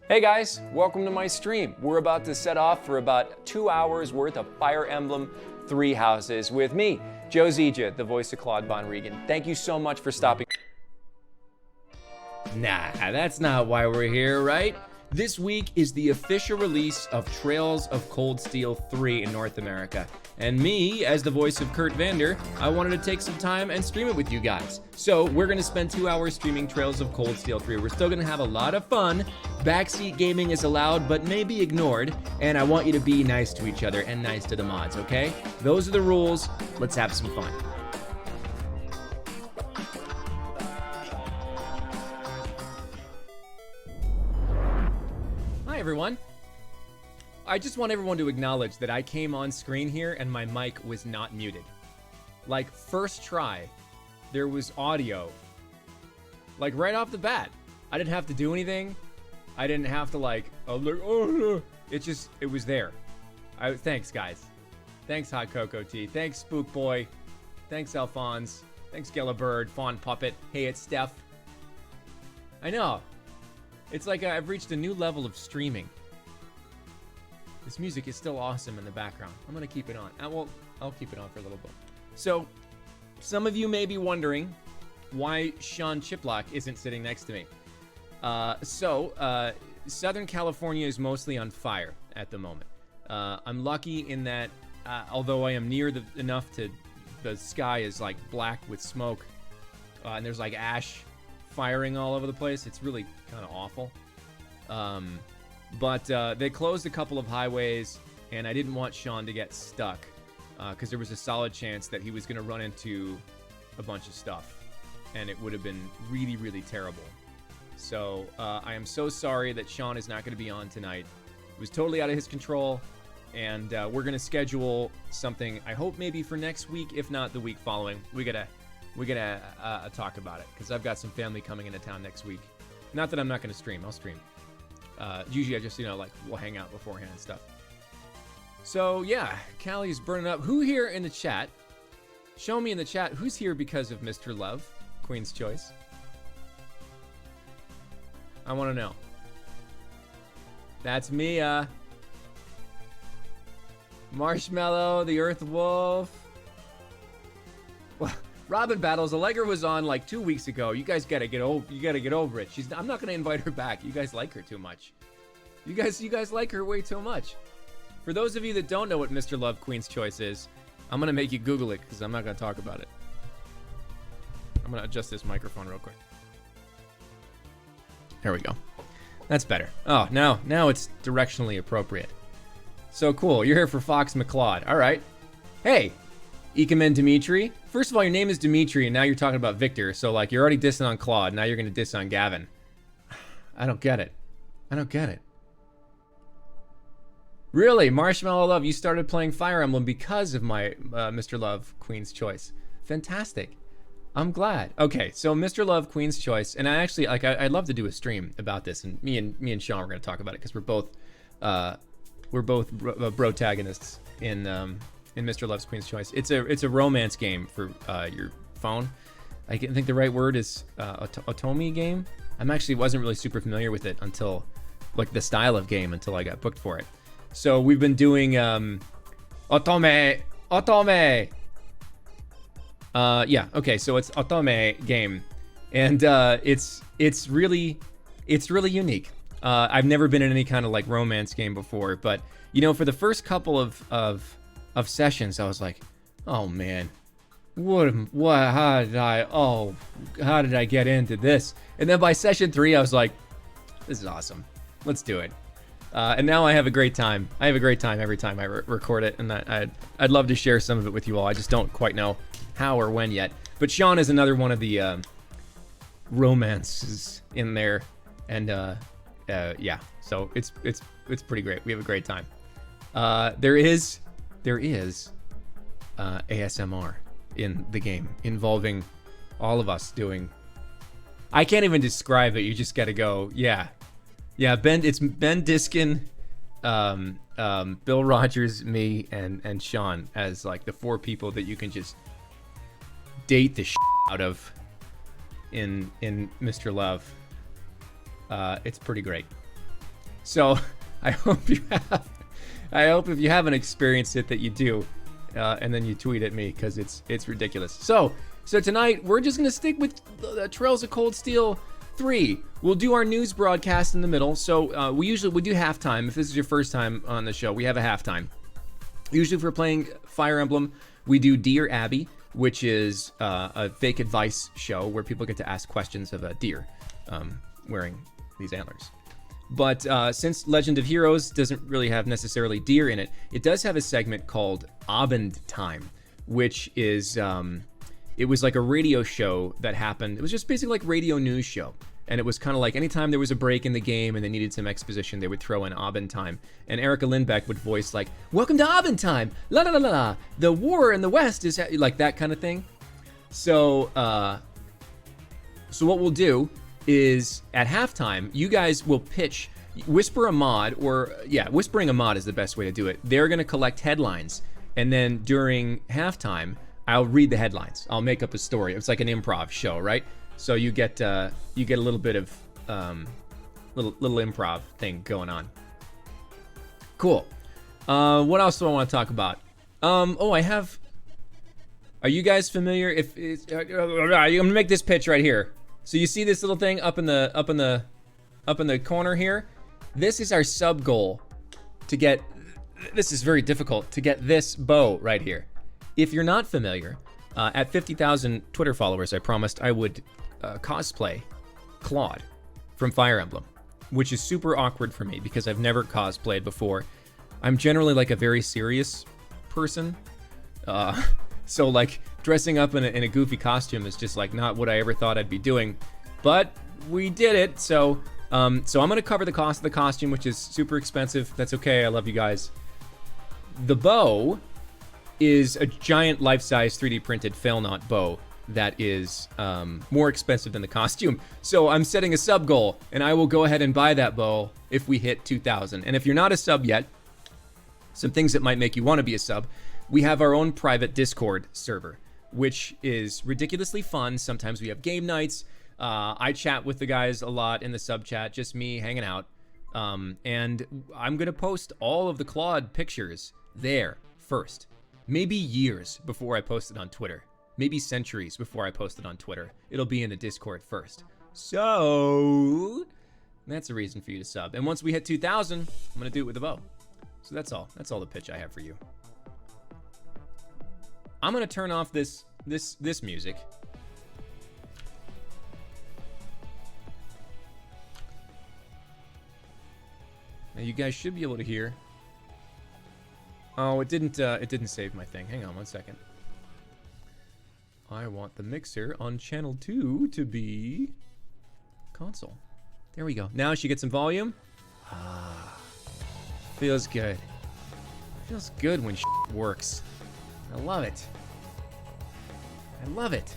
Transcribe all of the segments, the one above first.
Hey guys, welcome to my stream. We're about to set off for about 2 hours worth of Fire Emblem Three Houses with me, Joe Zieja, the voice of Claude Von Regan. Thank you so much for stopping. Nah, that's not why we're here, right? This week is the official release of Trails of Cold Steel 3 in North America. And me, as the voice of Kurt Vander, I wanted to take some time and stream it with you guys. So we're gonna spend 2 hours streaming Trails of Cold Steel 3. We're still gonna have a lot of fun. Backseat gaming is allowed, but may be ignored. And I want you to be nice to each other and nice to the mods, okay? Those are the rules. Let's have some fun. Hi everyone. I just want everyone to acknowledge that I came on screen here and my mic was not muted. Like, first try, there was audio. Like, right off the bat. I didn't have to do anything. I didn't have to oh no. It was there. Thanks guys. Thanks Hot Cocoa Tea. Thanks Spook Boy. Thanks Alphonse. Thanks Gelabird, Fawn Puppet. Hey, it's Steph. I know. It's like I've reached a new level of streaming. This music is still awesome in the background. I'm gonna keep it on. I'll keep it on for a little bit. So, some of you may be wondering why Sean Chiplock isn't sitting next to me. Southern California is mostly on fire at the moment. I'm lucky in that, although I am near enough to, the sky is like black with smoke, and there's like ash firing all over the place. It's really kind of awful. But they closed a couple of highways, and I didn't want Sean to get stuck because there was a solid chance that he was going to run into a bunch of stuff, and it would have been really, really terrible. So I am so sorry that Sean is not going to be on tonight. It was totally out of his control, and we're going to schedule something, I hope maybe for next week, if not the week following. We gotta talk about it, because I've got some family coming into town next week. Not that I'm not going to stream. I'll stream. Usually I just, we'll hang out beforehand and stuff. So, yeah, Callie's burning up. Who here in the chat? Show me in the chat who's here because of Mr. Love, Queen's Choice. I want to know. That's Mia. Marshmallow, the Earth Wolf. Well, Robin Battles, Allegra was on like 2 weeks ago. You guys gotta get over it. I'm not gonna invite her back. You guys like her too much. You guys like her way too much. For those of you that don't know what Mr. Love Queen's Choice is, I'm gonna make you Google it because I'm not gonna talk about it. I'm gonna adjust this microphone real quick. There we go. That's better. Oh, now it's directionally appropriate. So cool. You're here for Fox McCloud. All right. Hey, Ikemen Dimitri. First of all, your name is Dimitri, and now you're talking about Victor. So, you're already dissing on Claude. Now you're going to diss on Gavin. I don't get it. Really, Marshmallow Love, you started playing Fire Emblem because of my Mr. Love Queen's Choice. Fantastic. I'm glad. Okay, so Mr. Love Queen's Choice, and I actually, I'd love to do a stream about this, and me and Sean are going to talk about it because we're both protagonists in Mr. Love's Queen's Choice. It's a romance game for your phone. I think the right word is otome game. Wasn't really super familiar with it until the style of game until I got booked for it. So we've been doing otome. Yeah, okay, so it's otome game, and it's really unique. I've never been in any kind of romance game before, but for the first couple of sessions, I was like, oh man, how did I get into this? And then by session 3, I was like, this is awesome. Let's do it. And now I have a great time. I have a great time every time I record it, and I'd love to share some of it with you all. I just don't quite know how or when yet. But Sean is another one of the romances in there, and yeah, so it's pretty great. We have a great time. There is ASMR in the game involving all of us doing. I can't even describe it. You just got to go. Yeah. It's Ben Diskin, Bill Rogers, me, and Sean as the 4 people that you can just date the out of in Mr. Love. It's pretty great. So I hope you have. I hope if you haven't experienced it that you do, and then you tweet at me because it's ridiculous. So tonight we're just gonna stick with Trails of Cold Steel 3. We'll do our news broadcast in the middle. So we do halftime. If this is your first time on the show, we have a halftime. Usually if we're playing Fire Emblem, we do Dear Abby, which is a fake advice show where people get to ask questions of a deer wearing these antlers. But since Legend of Heroes doesn't really have necessarily deer in it, it does have a segment called Abend Time, which is, it was like a radio show that happened. It was just basically like radio news show. And it was kind of like anytime there was a break in the game and they needed some exposition, they would throw in Abend Time. And Erica Lindbeck would voice like, "Welcome to Abend Time, la la la la la, the war in the West is," like that kind of thing. So what we'll do is at halftime, you guys will pitch, whisper a mod, whispering a mod is the best way to do it. They're gonna collect headlines, and then during halftime, I'll read the headlines. I'll make up a story. It's like an improv show, right? So you get a little bit of little improv thing going on. Cool. What else do I want to talk about? I have. Are you guys familiar? I'm gonna make this pitch right here. So you see this little thing up in the corner here? This is our sub goal to get. This is very difficult to get this bow right here. If you're not familiar, at 50,000 Twitter followers, I promised I would cosplay Claude from Fire Emblem, which is super awkward for me because I've never cosplayed before. I'm generally like a very serious person. So like dressing up in a goofy costume is just like not what I ever thought I'd be doing, but we did it. So I'm gonna cover the cost of the costume, which is super expensive. That's okay, I love you guys. The bow is a giant life-size 3D printed fail-not bow that is more expensive than the costume. So I'm setting a sub goal, and I will go ahead and buy that bow if we hit 2,000. And if you're not a sub yet, some things that might make you want to be a sub, we have our own private Discord server, which is ridiculously fun. Sometimes we have game nights. I chat with the guys a lot in the sub chat, just me hanging out. And I'm gonna post all of the Claude pictures there first. Maybe years before I post it on Twitter. Maybe centuries before I post it on Twitter. It'll be in the Discord first. So that's a reason for you to sub. And once we hit 2,000, I'm gonna do it with a bow. So that's all. That's all the pitch I have for you. I'm gonna turn off this music. Now you guys should be able to hear. Oh, it didn't save my thing. Hang on one second. I want the mixer on channel 2 to be console. There we go. Now she gets some volume. Feels good. Feels good when works. I love it. I love it.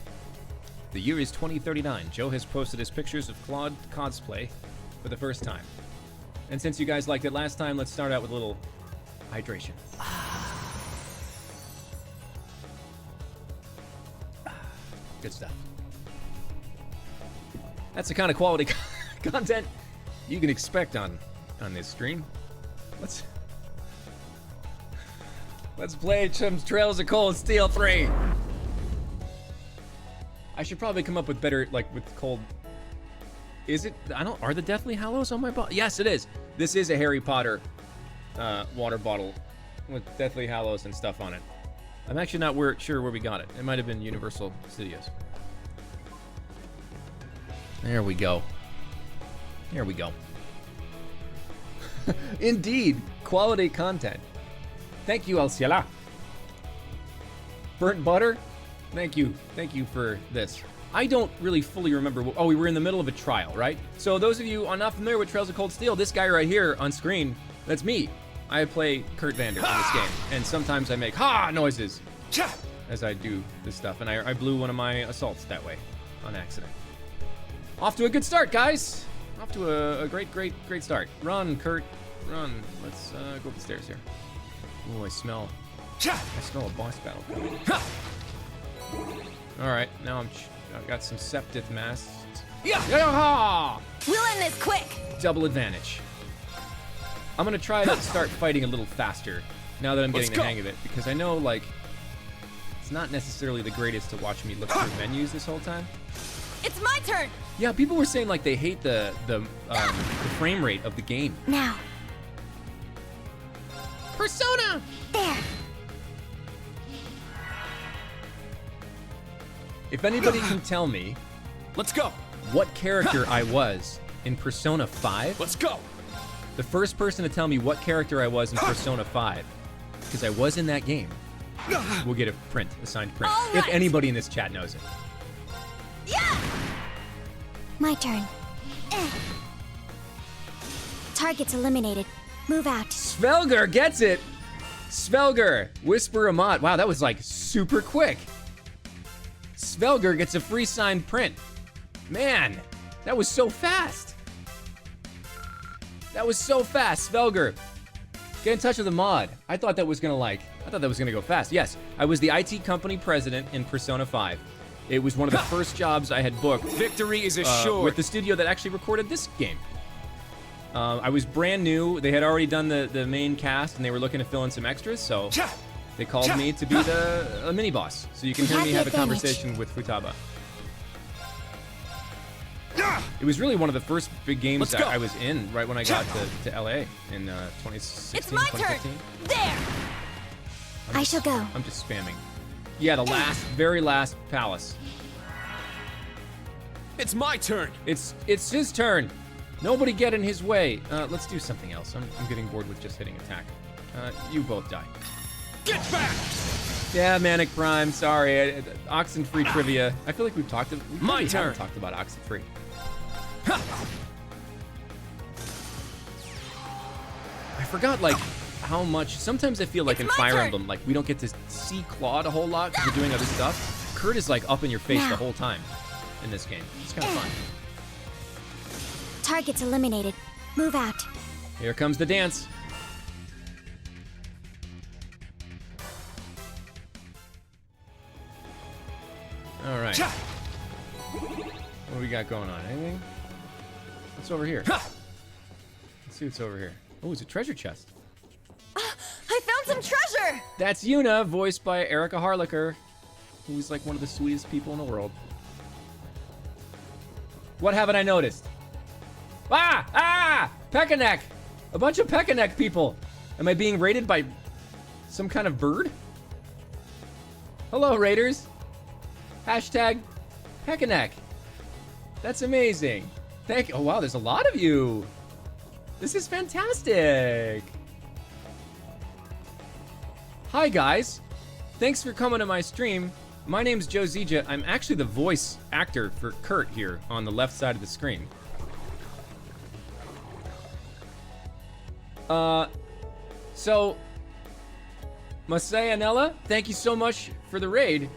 The year is 2039. Joe has posted his pictures of Claude cosplay for the first time. And since you guys liked it last time, let's start out with a little hydration. Good stuff. That's the kind of quality content you can expect on this stream. Let's play some Trails of Cold Steel 3. I should probably come up with better, like with cold. Is it? Are the Deathly Hallows on my bottle? Yes, it is. This is a Harry Potter water bottle with Deathly Hallows and stuff on it. I'm actually not sure where we got it. It might have been Universal Studios. There we go. There we go. Indeed, quality content. Thank you, El Ciela. Burnt butter? Thank you for this. I don't really fully remember. Oh, we were in the middle of a trial, right? So those of you are not familiar with Trails of Cold Steel, this guy right here on screen, that's me. I play Kurt Vander in this game, and sometimes I make ha noises as I do this stuff, and I blew one of my assaults that way on accident. Off to a good start, guys. Off to a great start. Run, Kurt, run. Let's go up the stairs here. Oh, I smell a boss battle coming. All right, now I've got some Septith masks. Yeah! We'll end this quick. Double advantage. I'm gonna try to start fighting a little faster now that I'm getting the hang of it, because I know, like, it's not necessarily the greatest to watch me look through menus this whole time. It's my turn. Yeah, people were saying like they hate the frame rate of the game. Now. Persona. There. If anybody can tell me, Let's go. what character I was in Persona 5, Let's go. the first person to tell me what character I was in Persona 5, because I was in that game, will get a signed print. All If right. anybody in this chat knows it. Yeah. My turn. Target's eliminated. Move out. Svelger gets it. Svelger, Whisper Amat. Wow, that was like super quick. Svelger gets a free signed print. Man, that was so fast. That was so fast, Svelger. Get in touch with the mod. I thought that was gonna go fast. Yes, I was the IT company president in Persona 5. It was one of the first jobs I had booked Victory is assured. with the studio that actually recorded this game. I was brand new. They had already done the main cast, and they were looking to fill in some extras, so they called me to be the mini boss. So you can hear me have a conversation with Futaba. It was really one of the first big games that I was in right when I got to LA in 2016, It's my turn. 2015. There. I shall go. I'm just spamming. Yeah, the very last palace. It's my turn. It's his turn. Nobody get in his way. Let's do something else. I'm getting bored with just hitting attack. You both die. Get back. Yeah, Manic Prime. Sorry, Oxenfree trivia. I feel like we've talked. My turn. Haven't talked about Oxenfree. I forgot like how much. Sometimes I feel like It's in my Fire turn. Emblem, like we don't get to see Claude a whole lot because we're doing other stuff. Kurt is like up in your face Now. the whole time in this game. It's kind of fun. Target's eliminated. Move out. Here comes the dance. All right. What do we got going on? Anything? What's over here? Let's see what's over here. Oh, it's a treasure chest. I found some treasure. That's Yuna, voiced by Erica Harlicker, who's like one of the sweetest people in the world. What haven't I noticed? Pekanek! A bunch of Pekanek people. Am I being raided by some kind of bird? Hello, raiders. Hashtag Pekanek. That's amazing. Thank you. Oh, wow, there's a lot of you. This is fantastic. Hi, guys. Thanks for coming to my stream. My name's Joe Zieja. I'm actually the voice actor for Kurt here on the left side of the screen. So, Masaya Nella, thank you so much for the raid.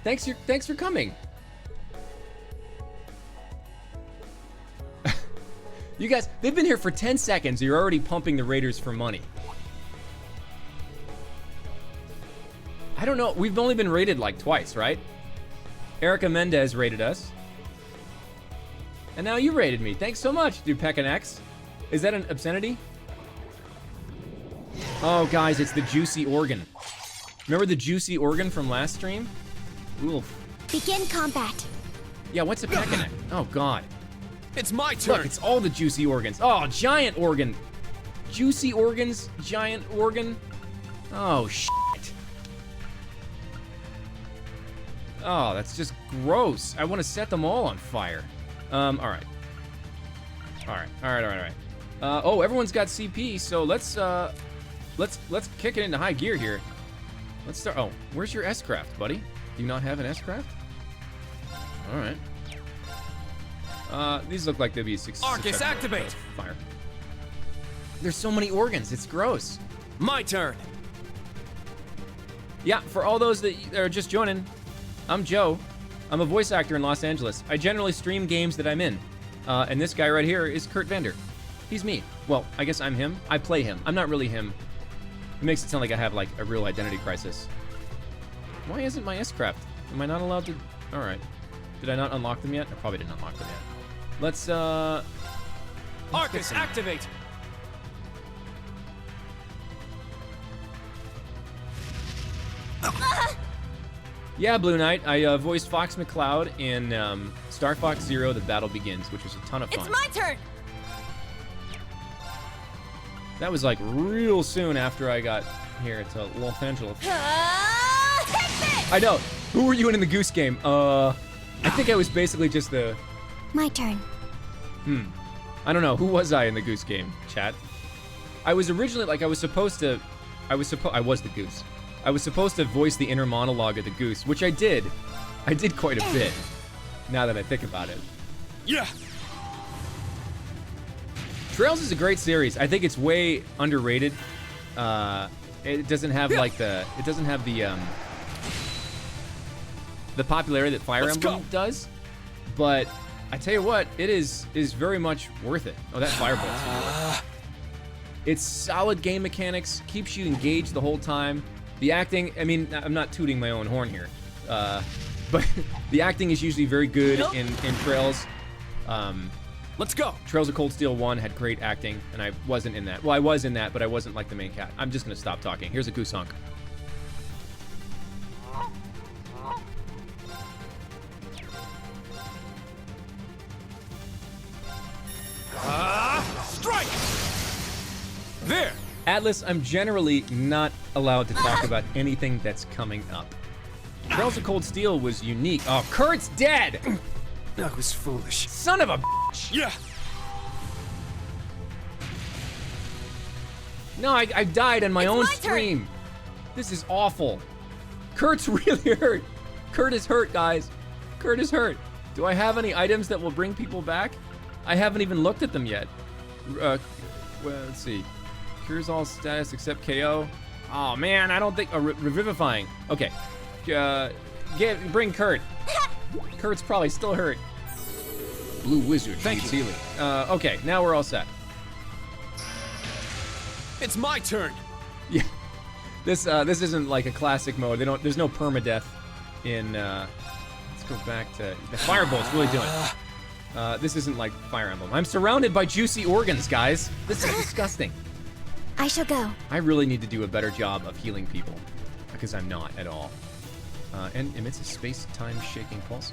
Thanks for coming. You guys, they've been here for 10 seconds. You're already pumping the raiders for money. I don't know. We've only been raided like twice, right? Erica Mendez raided us. And now you raided me. Thanks so much, dude. Pekanex. Is that an obscenity? Oh, guys, it's the juicy organ. Remember the juicy organ from last stream? Oof. Begin combat. Yeah, what's a Pekanek? Oh, God. It's my turn. Look, it's all the juicy organs. Oh, giant organ. Juicy organs, giant organ. Oh, shit. Oh, that's just gross. I want to set them all on fire. All right. Oh, everyone's got CP, so let's kick it into high gear here. Let's start. Oh, where's your S-Craft, buddy? Do you not have an S-Craft? All right. These look like they'll be Arcus, activate! Fire. There's so many organs. It's gross. My turn. Yeah, for all those that are just joining, I'm Joe. I'm a voice actor in Los Angeles. I generally stream games that I'm in. And this guy right here is Kurt Vander. He's me. Well, I guess I'm him. I play him. I'm not really him. It makes it sound like I have like a real identity crisis. Why isn't my S-Craft? Am I not allowed to? All right. Did I not unlock them yet? I probably didn't unlock them yet. Let's Arcus, activate. Yeah, Blue Knight. I voiced Fox McCloud in Star Fox Zero: The Battle Begins, which was a ton of fun. It's my turn. That was like real soon after I got here to Los Angeles. Take this! I know. Who were you in the Goose Game? I think I was basically just the... My turn. I don't know. Who was I in the Goose Game, chat? I was originally, like, I was the Goose. I was supposed to voice the inner monologue of the Goose, which I did. I did quite a bit, now that I think about it. Yeah. Trails is a great series. I think it's way underrated. It doesn't have like the popularity that Fire Emblem does. But I tell you what, it is very much worth it. Oh, that fireball. It's solid game mechanics, keeps you engaged the whole time. The acting, I mean, I'm not tooting my own horn here, but the acting is usually very good in Trails. Let's go. Trails of Cold Steel 1 had great acting, and I wasn't in that. Well, I was in that, but I wasn't like the main cat. I'm just gonna stop talking. Here's a goose honk. Strike! There! Atlas, I'm generally not allowed to talk about anything that's coming up. Trails of Cold Steel was unique. Oh, Kurt's dead! That was foolish. Son of a bitch! Yeah! No, I died on my own my turn. stream. This is awful. Kurt's really hurt. Kurt is hurt, guys. Kurt is hurt. Do I have any items that will bring people back? I haven't even looked at them yet. Well, let's see. Cures all status except KO. Oh man, I don't think revivifying. Okay, bring Kurt. Kurt's probably still hurt. Blue Wizard. Thank you. Okay, now we're all set. It's my turn. Yeah, this isn't like a classic mode. There's no permadeath in. Let's go back to the Firebolt's really doing it. This isn't like Fire Emblem. I'm surrounded by juicy organs, guys. This is disgusting. I shall go. I really need to do a better job of healing people, because I'm not at all. And emits a space-time shaking pulse.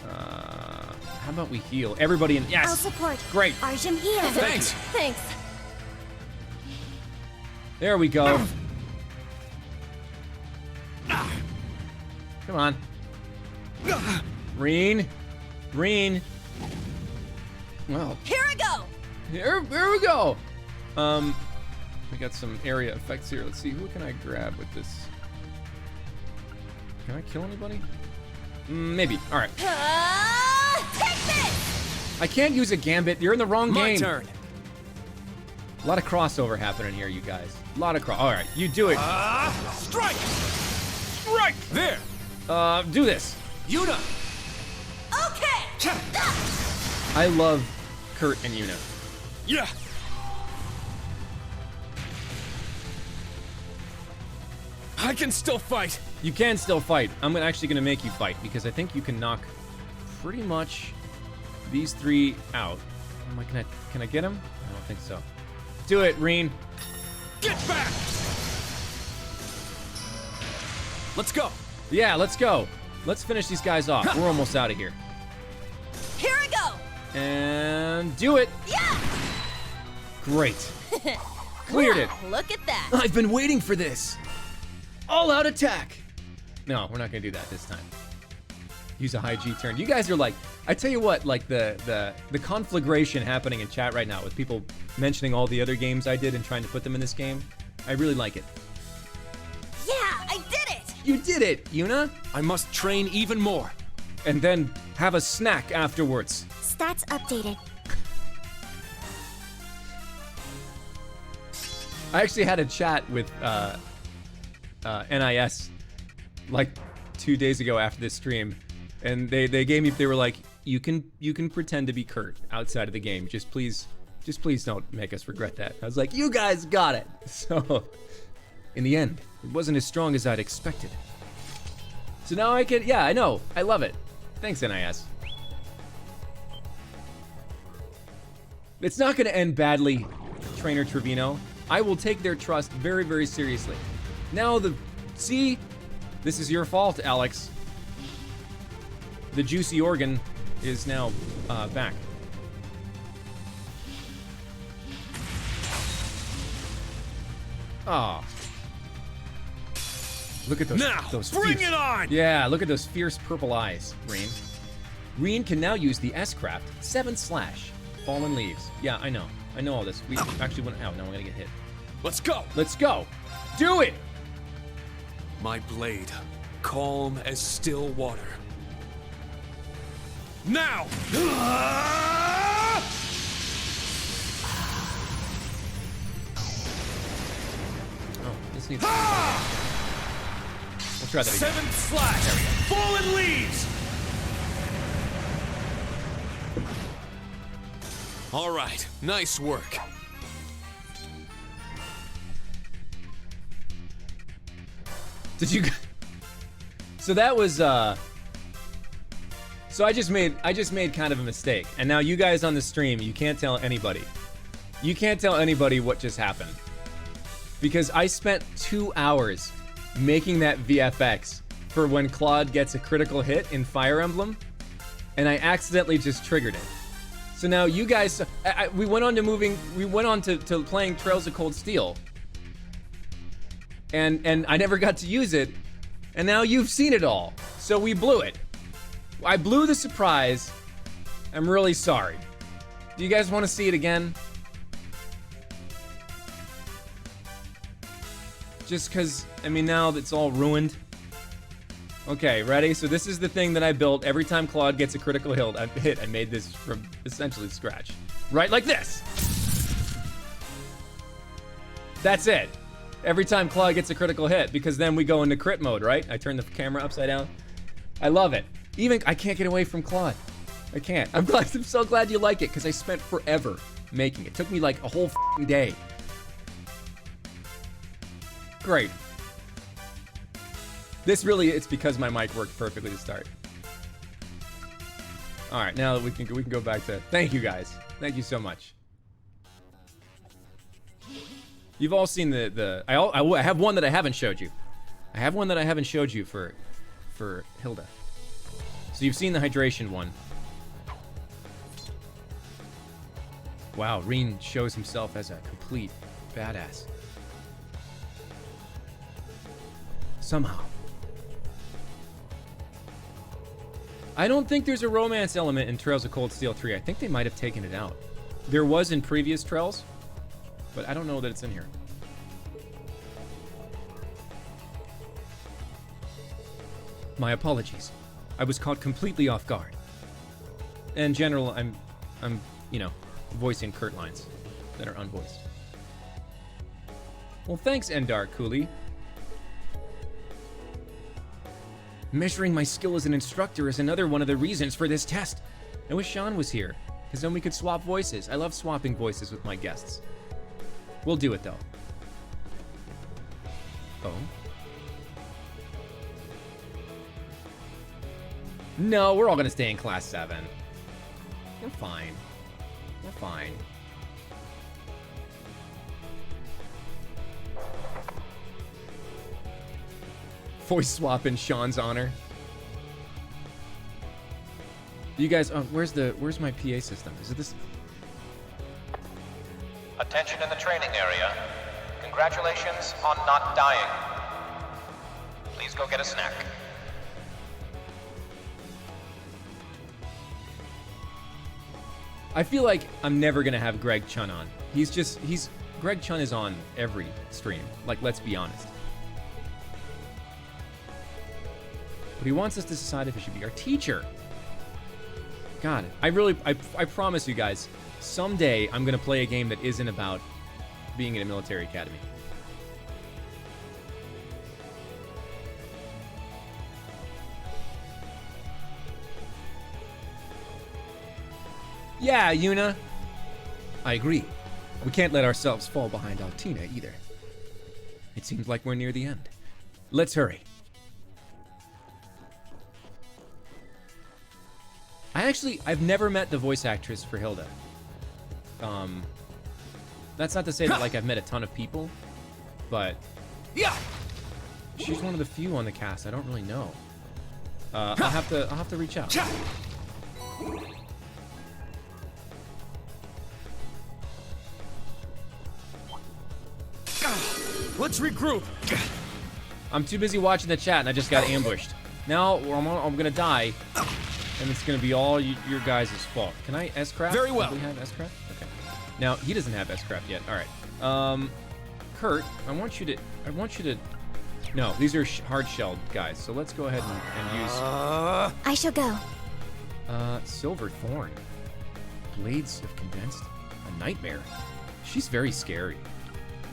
How about we heal everybody in? Yes. I'll support. Great. Arjun here. Thanks. Thanks. There we go. Come on. Reen. Well, Here I go. here we go. We got some area effects here. Let's see, who can I grab with this? Can I kill anybody? Maybe. All right. Take this. I can't use a gambit. You're in the wrong My game. turn. A lot of crossover happening here, you guys. A lot of All right, you do it. Strike! Strike! There! Do this. Yuna! Okay. I love Kurt and Yuna. Yeah! I can still fight. You can still fight. I'm actually gonna make you fight because I think you can knock pretty much these three out. Can I get him? I don't think so. Do it, Reen. Get back! Let's go. Yeah, let's go. Let's finish these guys off. We're almost out of here. Here I go. And do it. Yeah. Great. Cleared it. Wow, look at that. I've been waiting for this. All out attack. No, we're not gonna do that this time. Use a high G turn. You guys are like, I tell you what, like the conflagration happening in chat right now with people mentioning all the other games I did and trying to put them in this game. I really like it. Yeah, I did it. You did it, Yuna. I must train even more. And then have a snack afterwards. Stats updated. I actually had a chat with NIS like 2 days ago after this stream, and they were like, you can pretend to be Kurt outside of the game. Just please don't make us regret that. I was like, you guys got it. So in the end, it wasn't as strong as I'd expected. So now I can, yeah, I know, I love it. Thanks, NIS. It's not gonna end badly, Trainer Trevino. I will take their trust very, very seriously. Now the This is your fault, Alex. The juicy organ is now back. Oh. Look at those. Now, those bring fierce, it on! Yeah, look at those fierce purple eyes, Reen. Reen can now use the S-Craft 7/. Fallen leaves. Yeah, I know. I know all this. We actually went out. Now we're gonna get hit. Let's go! Let's go. Do it! My blade, calm as still water. Now! Oh, this needs. We'll try that again. 7th slash! Fallen leaves! All right, nice work. Did you? So that was so I just made kind of a mistake, and now you guys on the stream, you can't tell anybody. You can't tell anybody what just happened, because I spent 2 hours making that VFX for when Claude gets a critical hit in Fire Emblem, and I accidentally just triggered it. So now you guys, we went on to playing Trails of Cold Steel. And I never got to use it, and now you've seen it all. So we blew it. I blew the surprise. I'm really sorry. Do you guys want to see it again? Just because, I mean, now it's all ruined. Okay, ready? So this is the thing that I built. Every time Claude gets a critical hit, I made this from essentially scratch. Right like this. That's it. Every time Claude gets a critical hit, because then we go into crit mode, right? I turn the camera upside down. I love it. Even, I can't get away from Claude. I can't. I'm so glad you like it, because I spent forever making it. It took me like a whole f***ing day. Great. This really, it's because my mic worked perfectly to start. All right, now we can go back to, thank you guys. Thank you so much. You've all seen I have one that I haven't showed you. I have one that I haven't showed you for Hilda. So you've seen the hydration one. Wow, Reen shows himself as a complete badass. Somehow. I don't think there's a romance element in Trails of Cold Steel 3. I think they might have taken it out. There was in previous Trails, but I don't know that it's in here. My apologies. I was caught completely off guard. In general, I'm, you know, voicing Kurt lines that are unvoiced. Well, thanks, Endar Cooley. Measuring my skill as an instructor is another one of the reasons for this test. I wish Sean was here, because then we could swap voices. I love swapping voices with my guests. We'll do it, though. Oh? No, we're all gonna stay in Class 7. We're fine. We're fine. Voice swap in Sean's honor. You guys, where's my PA system? Is it this? Attention in the training area. Congratulations on not dying. Please go get a snack. I feel like I'm never gonna have Greg Chun on. Greg Chun is on every stream. Like, let's be honest. But he wants us to decide if he should be our teacher. God, I promise you guys, someday I'm gonna play a game that isn't about being in a military academy. Yeah, Yuna. I agree. We can't let ourselves fall behind Altina either. It seems like we're near the end. Let's hurry. I've never met the voice actress for Hilda. That's not to say that like I've met a ton of people, but Yeah. she's one of the few on the cast. I don't really know. I'll have to reach out. Let's regroup. I'm too busy watching the chat and I just got ambushed. Now I'm gonna die, and it's gonna be all your guys' fault. Can I S-craft? Very well. Do we have S-craft? Okay. Now he doesn't have S-craft yet. All right. Kurt, I want you to. No, these are hard-shelled guys. So let's go ahead and use. I shall go. Silver Thorn. Blades of Condensed. A nightmare. She's very scary.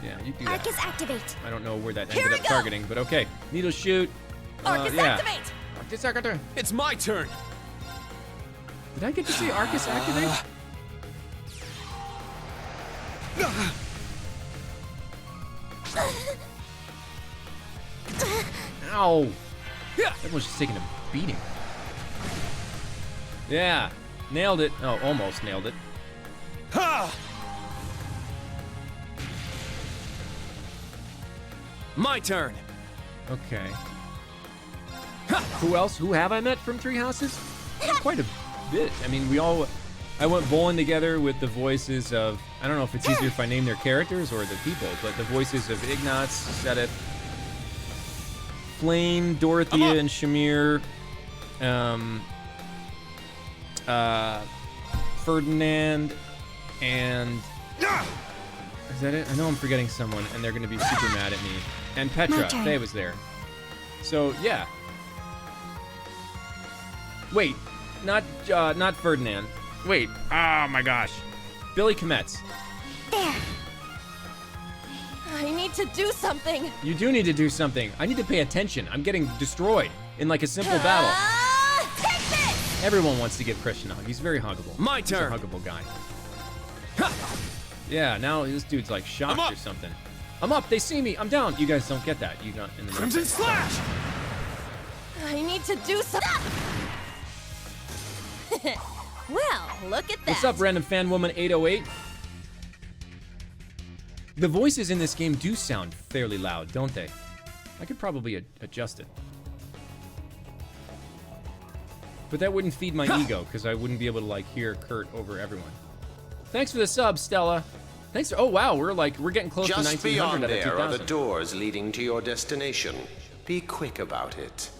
Yeah, you do that. Arcus activate. I don't know where that Here ended I up go. targeting, but okay. Needle shoot. Arcus yeah. activate. Arcus activate. It's my turn. Did I get to say Arcus activate? Ow. Everyone's just taking a beating. Yeah. Nailed it. Oh, almost nailed it. Ha! My turn. Okay. Who else? Who have I met from Three Houses? Quite a bit. I mean, I went bowling together with the voices of, I don't know if it's easier if I name their characters or the people, but the voices of Ignatz, Sedith, Flame, Dorothea, and Shamir, Ferdinand, and is that it? I know I'm forgetting someone, and they're going to be super mad at me. And Petra, Faye was there. So yeah. Wait, not Ferdinand. Wait, oh my gosh, Billy Kometz. There. I need to do something. You do need to do something. I need to pay attention. I'm getting destroyed in like a simple battle. Take this. Everyone wants to give Christian a hug. He's very huggable. My turn. He's a huggable guy. Yeah, now this dude's like shocked or something. I'm up. They see me. I'm down. You guys don't get that. You got in the Crimson Slash. I need to do something. Well, look at that. What's up, random fan woman 808? The voices in this game do sound fairly loud, don't they? I could probably adjust it. But that wouldn't feed my ego, because I wouldn't be able to like hear Kurt over everyone. Thanks for the sub, Stella. Thanks. Oh wow, we're getting close to 1900 Just beyond out of there 2000. are the doors leading to your destination. Be quick about it.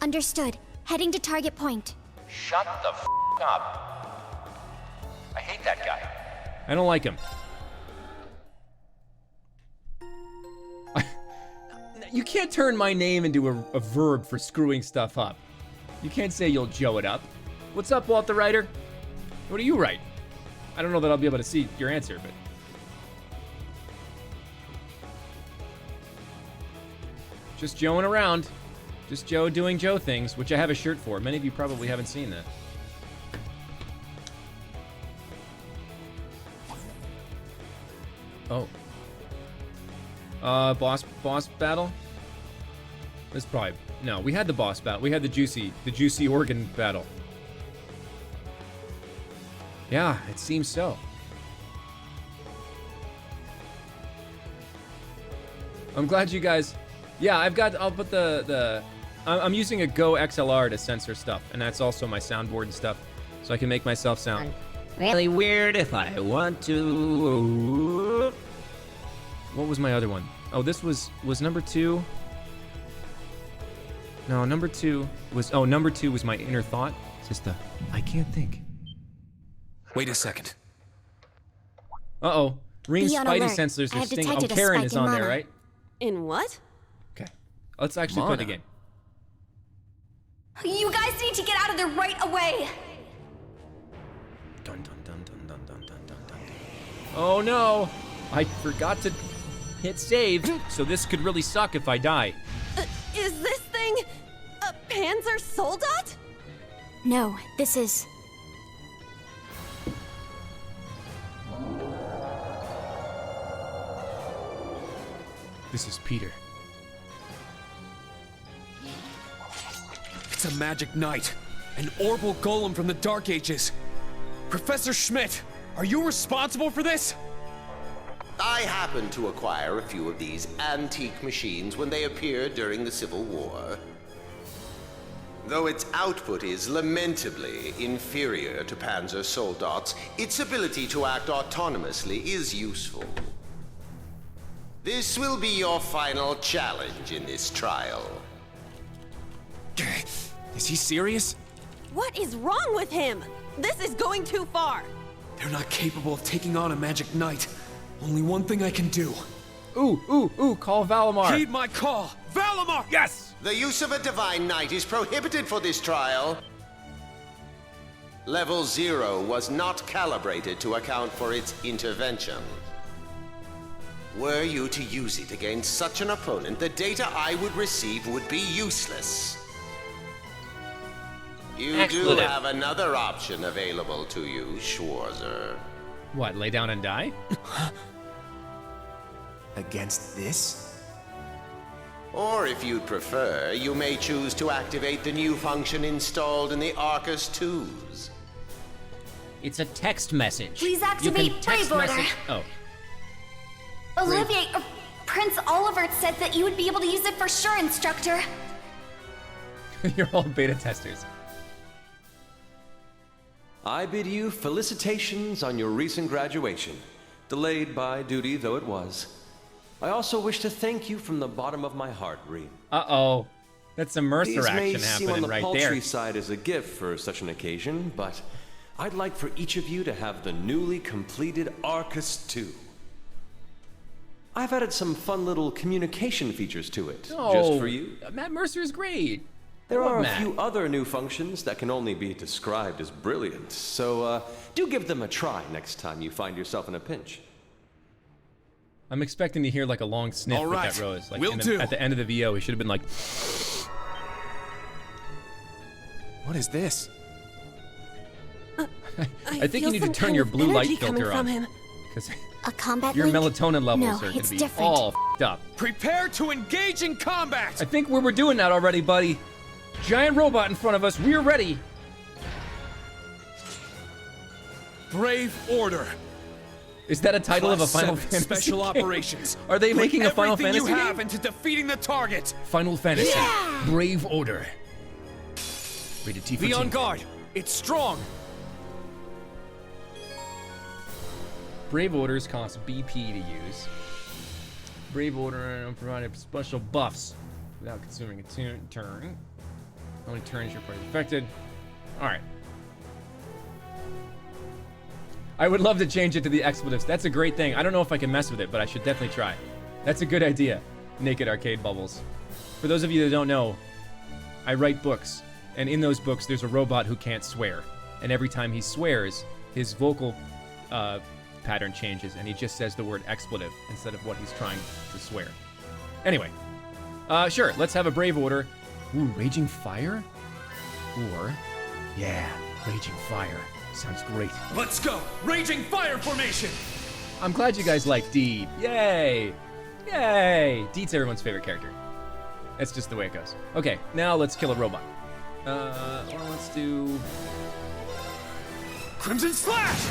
Understood. Heading to target point. Shut the f up. I hate that guy. I don't like him. You can't turn my name into a verb for screwing stuff up. You can't say you'll Joe it up. What's up, Walt the writer? What do you write? I don't know that I'll be able to see your answer, but... Just Joeing around. Just Joe doing Joe things, which I have a shirt for. Many of you probably haven't seen that. Oh. Boss battle? This probably... No, we had the boss battle. We had the juicy organ battle. Yeah, it seems so. I'm glad you guys... Yeah, I'll put I'm using a Go XLR to censor stuff, and that's also my soundboard and stuff, so I can make myself sound really weird if I want to. What was my other one? Oh, this was number 2. No, number 2 was... Oh, number 2 was my inner thought. It's just I can't think. Wait a second. Uh-oh. Reen's Be on Spidey alert. sensors I are have stinging. Oh, detected a Karen spike is in on there, mana. right? In what? Okay. Let's actually play the game. You guys need to get out of there right away. Dun, dun, dun, dun, dun, dun, dun, dun, dun. Oh no! I forgot to hit save, so this could really suck if I die. Is this thing a Panzer Soldat? No, this is... This is Peter. It's a magic knight. An orbital golem from the Dark Ages. Professor Schmidt, are you responsible for this? I happened to acquire a few of these antique machines when they appeared during the Civil War. Though its output is lamentably inferior to Panzer Soldat's, its ability to act autonomously is useful. This will be your final challenge in this trial. Is he serious? What is wrong with him? This is going too far. They're not capable of taking on a magic knight. Only one thing I can do. Ooh, call Valimar. Heed my call! Valimar! Yes! The use of a Divine Knight is prohibited for this trial. Level 0 was not calibrated to account for its intervention. Were you to use it against such an opponent, the data I would receive would be useless. You do have another option available to you, Schwarzer. What, lay down and die? Against this? Or if you'd prefer, you may choose to activate the new function installed in the Arcus 2s. It's a text message. Please You activate can text Brave Order. message. Oh, Olivier, Prince Oliver said that you would be able to use it for sure, Instructor. You're all beta testers. I bid you felicitations on your recent graduation, delayed by duty though it was. I also wish to thank you from the bottom of my heart, Reed. Uh-oh. That's some Mercer These may action seem on happening the right paltry there. side as a gift for such an occasion, but I'd like for each of you to have the newly completed Arcus 2. I've added some fun little communication features to it, just for you. Matt Mercer is great. There I love are a Matt. few other new functions that can only be described as brilliant, so do give them a try next time you find yourself in a pinch. I'm expecting to hear like a long sniff All with right, that rose. Like will do. At the end of the VO, he should have been like, What is this? I think you feel need to some turn kind your of blue light energy coming filter from on. him. Because A combat your link? melatonin levels No, are going to it's be different. all f***ed up. Prepare to engage in combat! I think we're doing that already, buddy. Giant robot in front of us. We're ready. Brave Order. Is that a title of a Class Final 7 Fantasy Special game? Operations. Are they making a Put Final everything Fantasy you game? have into defeating the target. Final Fantasy. Brave Order. Rated T for Be on teen. guard. It's strong. Brave Orders cost BP to use. Brave Order provided special buffs without consuming a turn. How many turns your party affected? Alright. I would love to change it to the expletives. That's a great thing. I don't know if I can mess with it, but I should definitely try. That's a good idea. Naked Arcade Bubbles. For those of you that don't know, I write books, and in those books there's a robot who can't swear. And every time he swears, his vocal pattern changes, and he just says the word expletive instead of what he's trying to swear. Anyway, sure, let's have a Brave Order. Ooh, Raging Fire? Or, yeah, Raging Fire. Sounds great. Let's go. Raging Fire Formation. I'm glad you guys like Deed. Yay! Yay! Deed's everyone's favorite character. That's just the way it goes. Okay, now let's kill a robot. Well, let's do... Crimson Slash.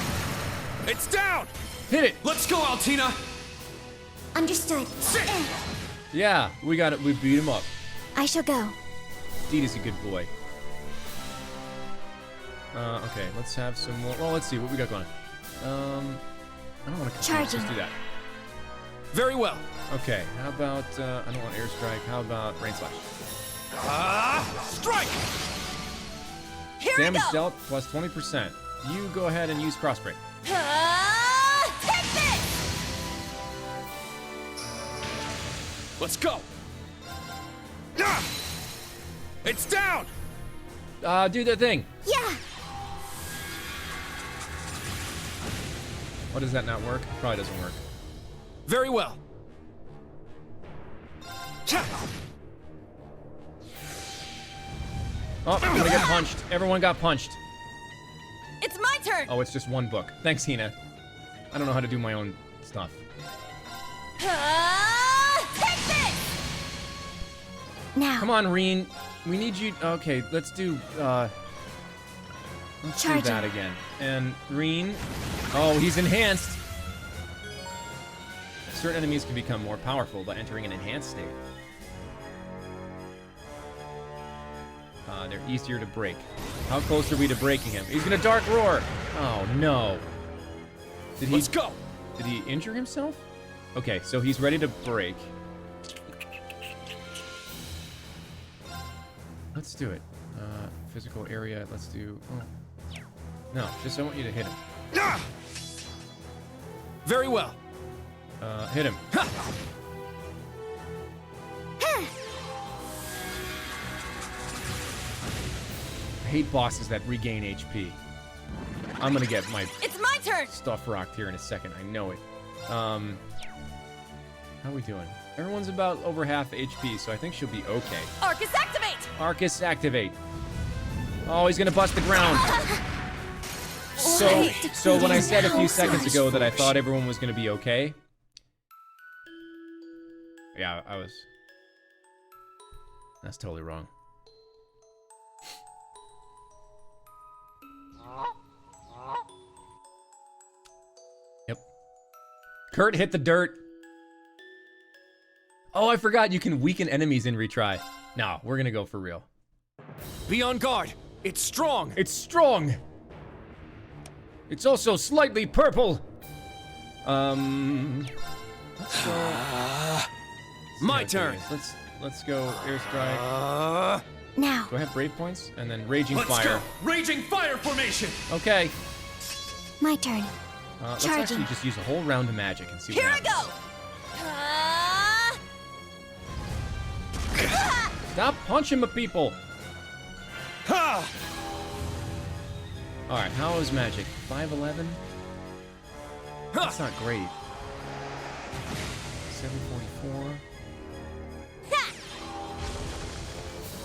It's down. Hit it! Let's go, Altina. Understood. Sit. Yeah, we got it. We beat him up. I shall go. Deed is a good boy. Okay, let's have some more. Well, let's see what we got going. I don't want to confuse. Charging. Let's do that. Very well. Okay, how about, I don't want airstrike. How about rain slash? Strike. Here Damage we go. dealt plus 20%. You go ahead and use crossbreak. Take this. Let's go. Ah! It's down. Do the thing. Yeah. What, does that not work? Probably doesn't work. Very well. Oh, I'm gonna get punched. Everyone got punched. It's my turn. Oh, it's just one book. Thanks, Hina. I don't know how to do my own stuff. Take this. Now. Come on, Reen. We need you. Okay, let's do. Let's do Charging. that again. And Reen. Oh, he's enhanced. certain enemies can become more powerful by entering an enhanced state. They're easier to break. How close are we to breaking him? He's gonna Dark Roar! Oh, no. Let's go! Did he injure himself? Okay, so he's ready to break. Let's do it. Physical area, let's do... Oh. No, just I want you to hit him. Ah! Very well. Hit him. I hate bosses that regain HP. I'm gonna get my It's my turn! stuff rocked here in a second. I know it. How are we doing? Everyone's about over half HP, so I think she'll be okay. Arcus activate! Arcus activate. Oh, he's gonna bust the ground. So when I said a few seconds ago that I thought everyone was gonna be okay, yeah, I was. That's totally wrong. Yep. Kurt hit the dirt. Oh, I forgot you can weaken enemies in retry. No, we're gonna go for real. Be on guard. It's strong. It's strong. It's also slightly purple. Let's go. My turn. Let's go airstrike. Now. Do I have brave points? And then raging Let's fire. go. Raging fire formation. Okay. My turn. Let's Charging. actually just use a whole round of magic and see what Here I happens. go! Stop punching my people. Ha! All right, how is magic? 511? That's not great. 744.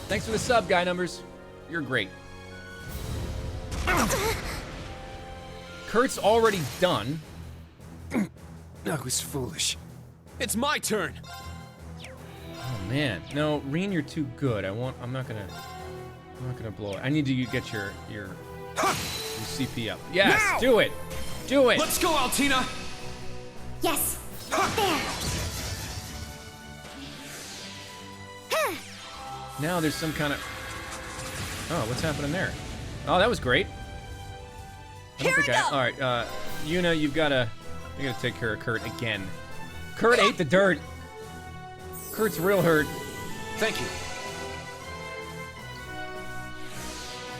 Thanks for the sub, guy numbers. You're great. Kurt's already done. That was foolish. It's my turn. Oh man, no, Reen, you're too good. I'm not gonna blow it. I need to get your CP up. Yes, Now! do it, do it. Let's go, Altina. Yes. There. Now there's some kind of. Oh, what's happening there? Oh, that was great. Here we go. All right, Yuna, you gotta take care of Kurt again. Kurt ate the dirt. Kurt's real hurt. Thank you.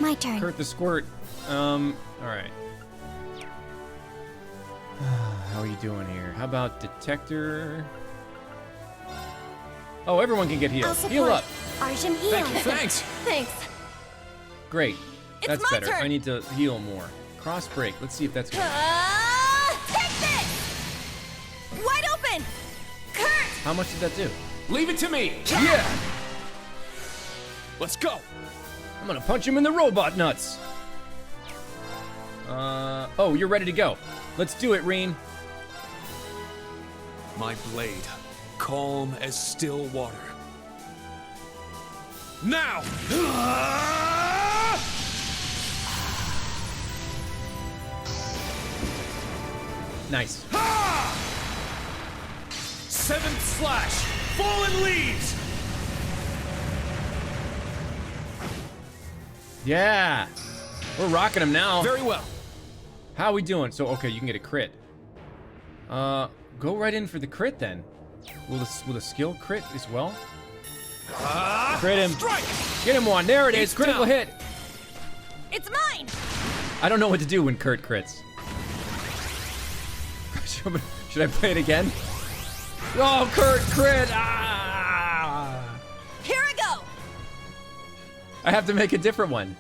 My turn. Kurt the squirt. All right. How are you doing here? How about detector? Oh, everyone can get healed. I'll support. Heal up. Arjun heal. Thank you. Thanks. Thanks. Great. It's That's my better. turn. I need to heal more. Cross break. Let's see if that's good. Take this! Wide open! Kurt! How much did that do? Leave it to me. Yeah! Let's go. I'm gonna punch him in the robot nuts. Oh, you're ready to go. Let's do it, Reen. My blade, calm as still water. Now! Nice. Seventh slash! Fallen leaves! Yeah! We're rocking him now. Very well. How are we doing? So, okay, you can get a crit. Go right in for the crit then. Will the skill crit as well? Crit him. Strike! Get him one. There it is. It's Critical down. hit. It's mine! I don't know what to do when Kurt crits. Should I play it again? Oh, Kurt crit! Ah! Here I go! I have to make a different one.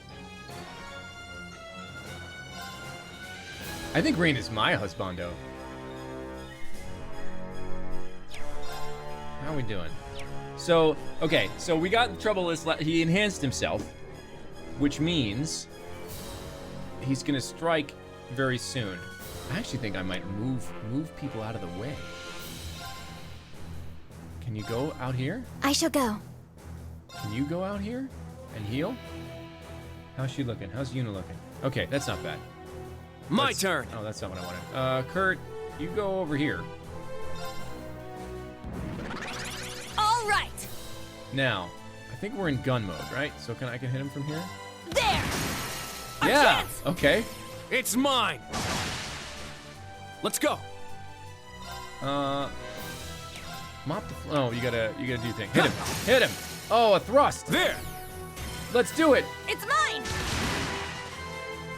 I think Reen is my husbando. How are we doing? So, okay, so we got in trouble. He enhanced himself, which means he's gonna strike very soon. I actually think I might move people out of the way. Can you go out here? I shall go. Can you go out here and heal? How's she looking? How's Yuna looking? Okay, that's not bad. My turn. Oh, that's not what I wanted. Kurt, you go over here. right. Now, I think we're in gun mode, right? So I can hit him from here? There. A Yeah. chance. Okay. It's mine. Let's go. Mop the oh, you gotta do thing. Hit him. Hit him. Oh, a thrust. There. Let's do it. It's mine.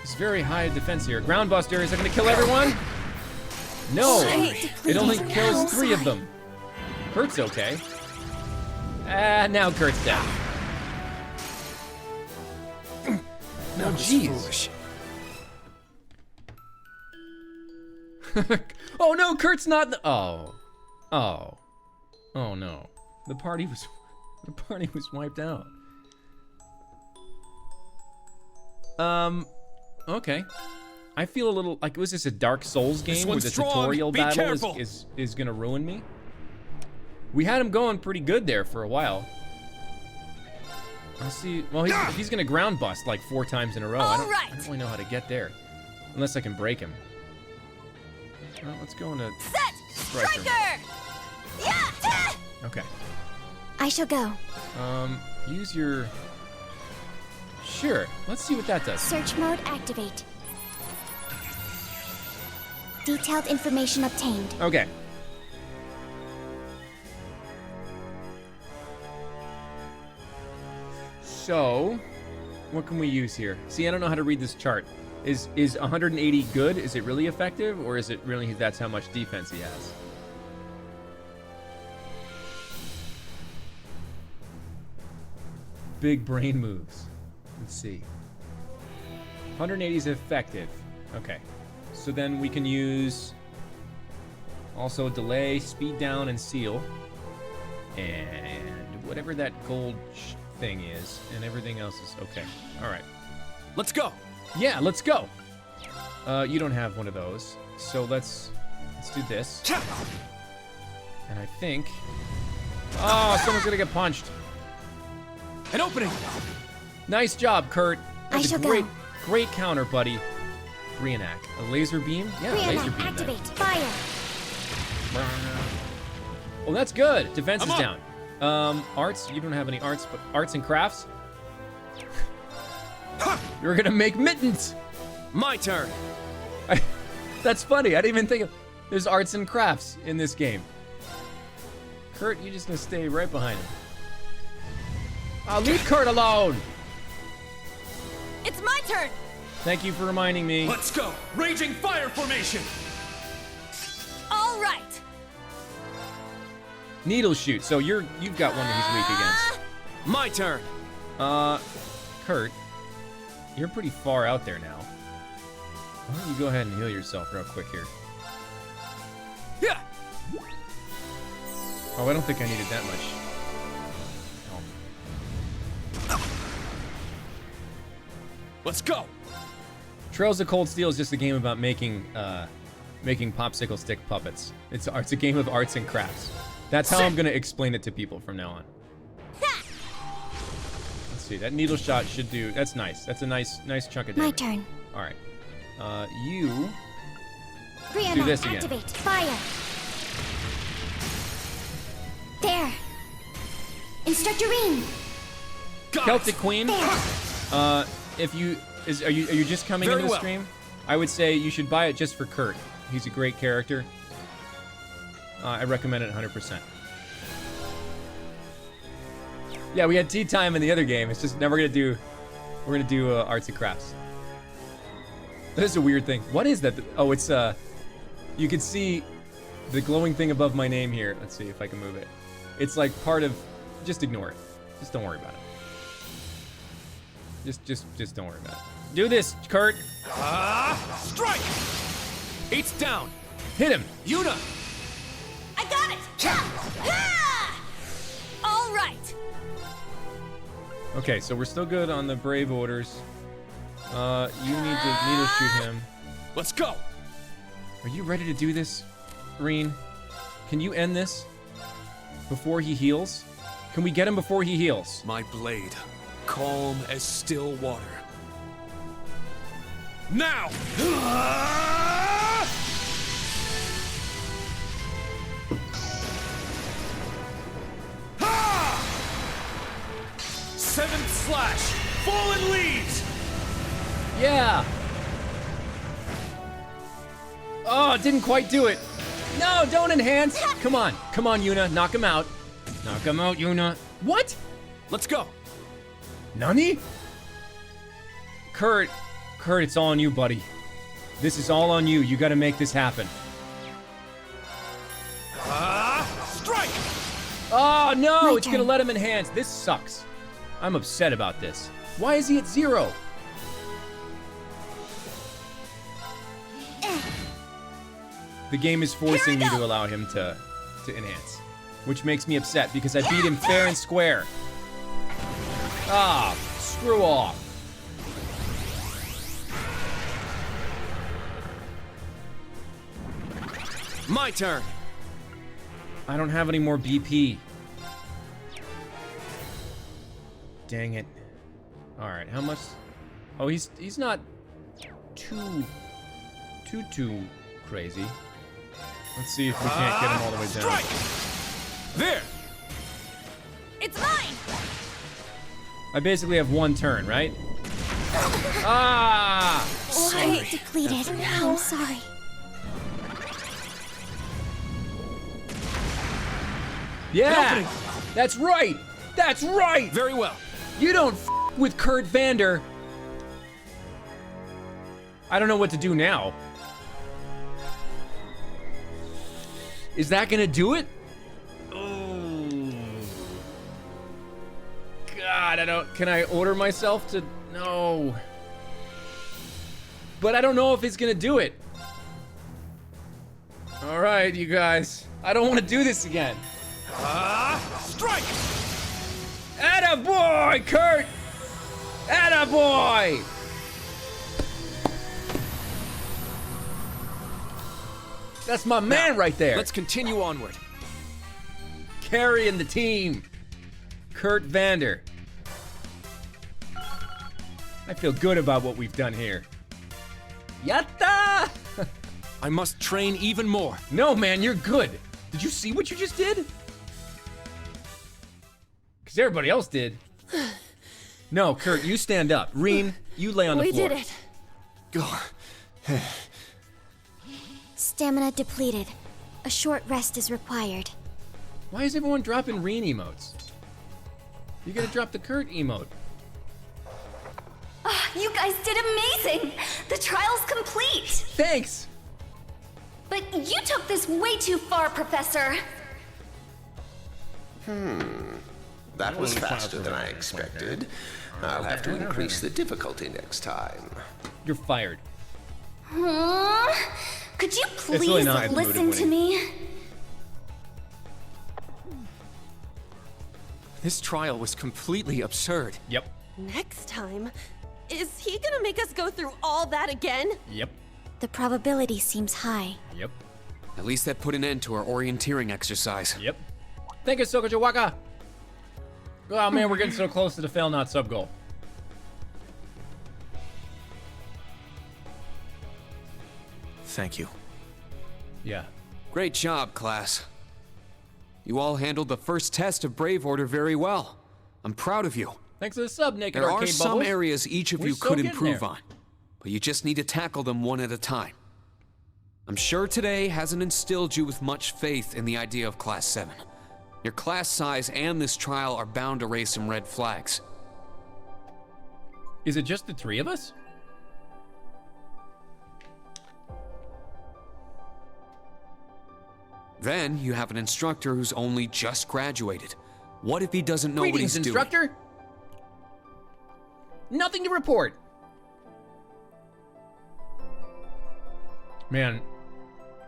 It's very high defense here. Ground buster, is that gonna kill everyone? No. It only kills 3 of them. Kurt's okay. Now Kurt's down. No, jeez. Oh no, Kurt's not the oh no. The party was wiped out. Okay. I feel a little like, was this a Dark Souls game where the tutorial battle is gonna ruin me? We had him going pretty good there for a while. I'll see. Well, he's gonna ground bust like 4 times in a row. I don't really know how to get there, unless I can break him. Well, let's go into Set. Striker. Yeah. Okay. I shall go. Use your. Sure. Let's see what that does. Search mode activate. Detailed information obtained. Okay. So, what can we use here? See, I don't know how to read this chart. Is 180 good? Is it really effective, or is it really that's how much defense he has? Big brain moves. Let's see. 180 is effective. Okay. So then we can use also delay, speed down, and seal. And whatever that gold thing is, and everything else is okay. All right. Let's go. Yeah, let's go. You don't have one of those, so let's do this. And I think, oh, someone's gonna get punched. An opening. Nice job, Kurt. I shall great, go. great counter, buddy. Reenact. A laser beam? Yeah, laser beam. Activate. Fire. Well, that's good. Defense is down. Arts, you don't have any arts, but arts and crafts. You're gonna make mittens. My turn. That's funny. I didn't even think of. There's arts and crafts in this game. Kurt, you're just gonna stay right behind him. Leave Kurt alone. It's my turn. Thank you for reminding me. Let's go. Raging fire formation. All right. Needle shoot. So you've got one that he's weak against. My turn. Kurt, you're pretty far out there now. Why don't you go ahead and heal yourself real quick here? Yeah. Oh, I don't think I needed that much. Let's go. Trails of Cold Steel is just a game about making popsicle stick puppets. It's a game of arts and crafts. That's how I'm gonna explain it to people from now on. Let's see, that needle shot should do. That's nice. That's a nice chunk of damage. My turn. All right, you Brianna, do this again. activate. Fire. There. Instructor Reen. Celtic Queen. There. Are you just coming Very into the well. stream? I would say you should buy it just for Kurt. He's a great character. I recommend it 100%. Yeah, we had tea time in the other game. It's just now we're gonna do arts and crafts. That is a weird thing. What is that? Oh, it's you can see the glowing thing above my name here. Let's see if I can move it. It's like part of. Just ignore it. Just don't worry about it. Just don't worry about it. Do this, Kurt. Strike. It's down. Hit him. Yuna. I got it. Ah! All right. Okay, so we're still good on the brave orders. You need to needle shoot him. Let's go. Are you ready to do this, Reen? Can you end this before he heals? Can we get him before he heals? My blade, calm as still water. Now! 7th slash! Fallen leaves! Yeah! Oh, it didn't quite do it. No, don't enhance. Come on, Yuna, knock him out. Knock him out, Yuna. What? Let's go! Nani? Kurt, it's all on you, buddy. This is all on you. You gotta make this happen. Strike! Oh, no, My it's turn. gonna let him enhance. This sucks. I'm upset about this. Why is he at 0? The game is forcing me to allow him to enhance, which makes me upset because I beat him fair and square. Ah, screw off. My turn! I don't have any more BP. Dang it. All right, how much? Oh, he's not too crazy. Let's see if we can't get him all the way down. Strike! There! It's mine! I basically have 1 turn, right? Ah! Sorry. Depleted. I'm sorry. Yeah! That's right! That's right! Very well. You don't f with Kurt Vander. I don't know what to do now. Is that gonna do it? Oh. God, I don't. Can I order myself to? No. But I don't know if it's gonna do it. All right, you guys. I don't want to do this again. Strike! Attaboy, Kurt! Attaboy! That's my man right there. Let's continue onward. Carrying the team. Kurt Vander. I feel good about what we've done here. Yatta! I must train even more. No, man, you're good. Did you see what you just did? Because everybody else did. No, Kurt, you stand up. Reen, you lay on the floor. We did it. Go. Stamina depleted. A short rest is required. Why is everyone dropping Reen emotes? You gotta drop the Kurt emote. You guys did amazing! The trial's complete! Thanks! But you took this way too far, Professor. That was faster than I expected. I'll have to increase the difficulty next time. You're fired. Could you please really not in the mood of listen to me? This trial was completely absurd. Yep. Next time, is he gonna make us go through all that again? Yep. The probability seems high. Yep. At least that put an end to our orienteering exercise. Yep. Thank you, Sokojiwaka. Oh man, we're getting so close to the fail not sub goal. Thank you. Yeah. Great job, class. You all handled the first test of Brave Order very well. I'm proud of you. Thanks for the sub, Naked There Arcade are some Bubbles. areas each of We're you still could getting improve there. on, but you just need to tackle them one at a time. I'm sure today hasn't instilled you with much faith in the idea of Class 7. Your class size and this trial are bound to raise some red flags. Is it just the 3 of us? Then you have an instructor who's only just graduated. What if he doesn't know what Greetings, he's instructor. Nothing to report. Man,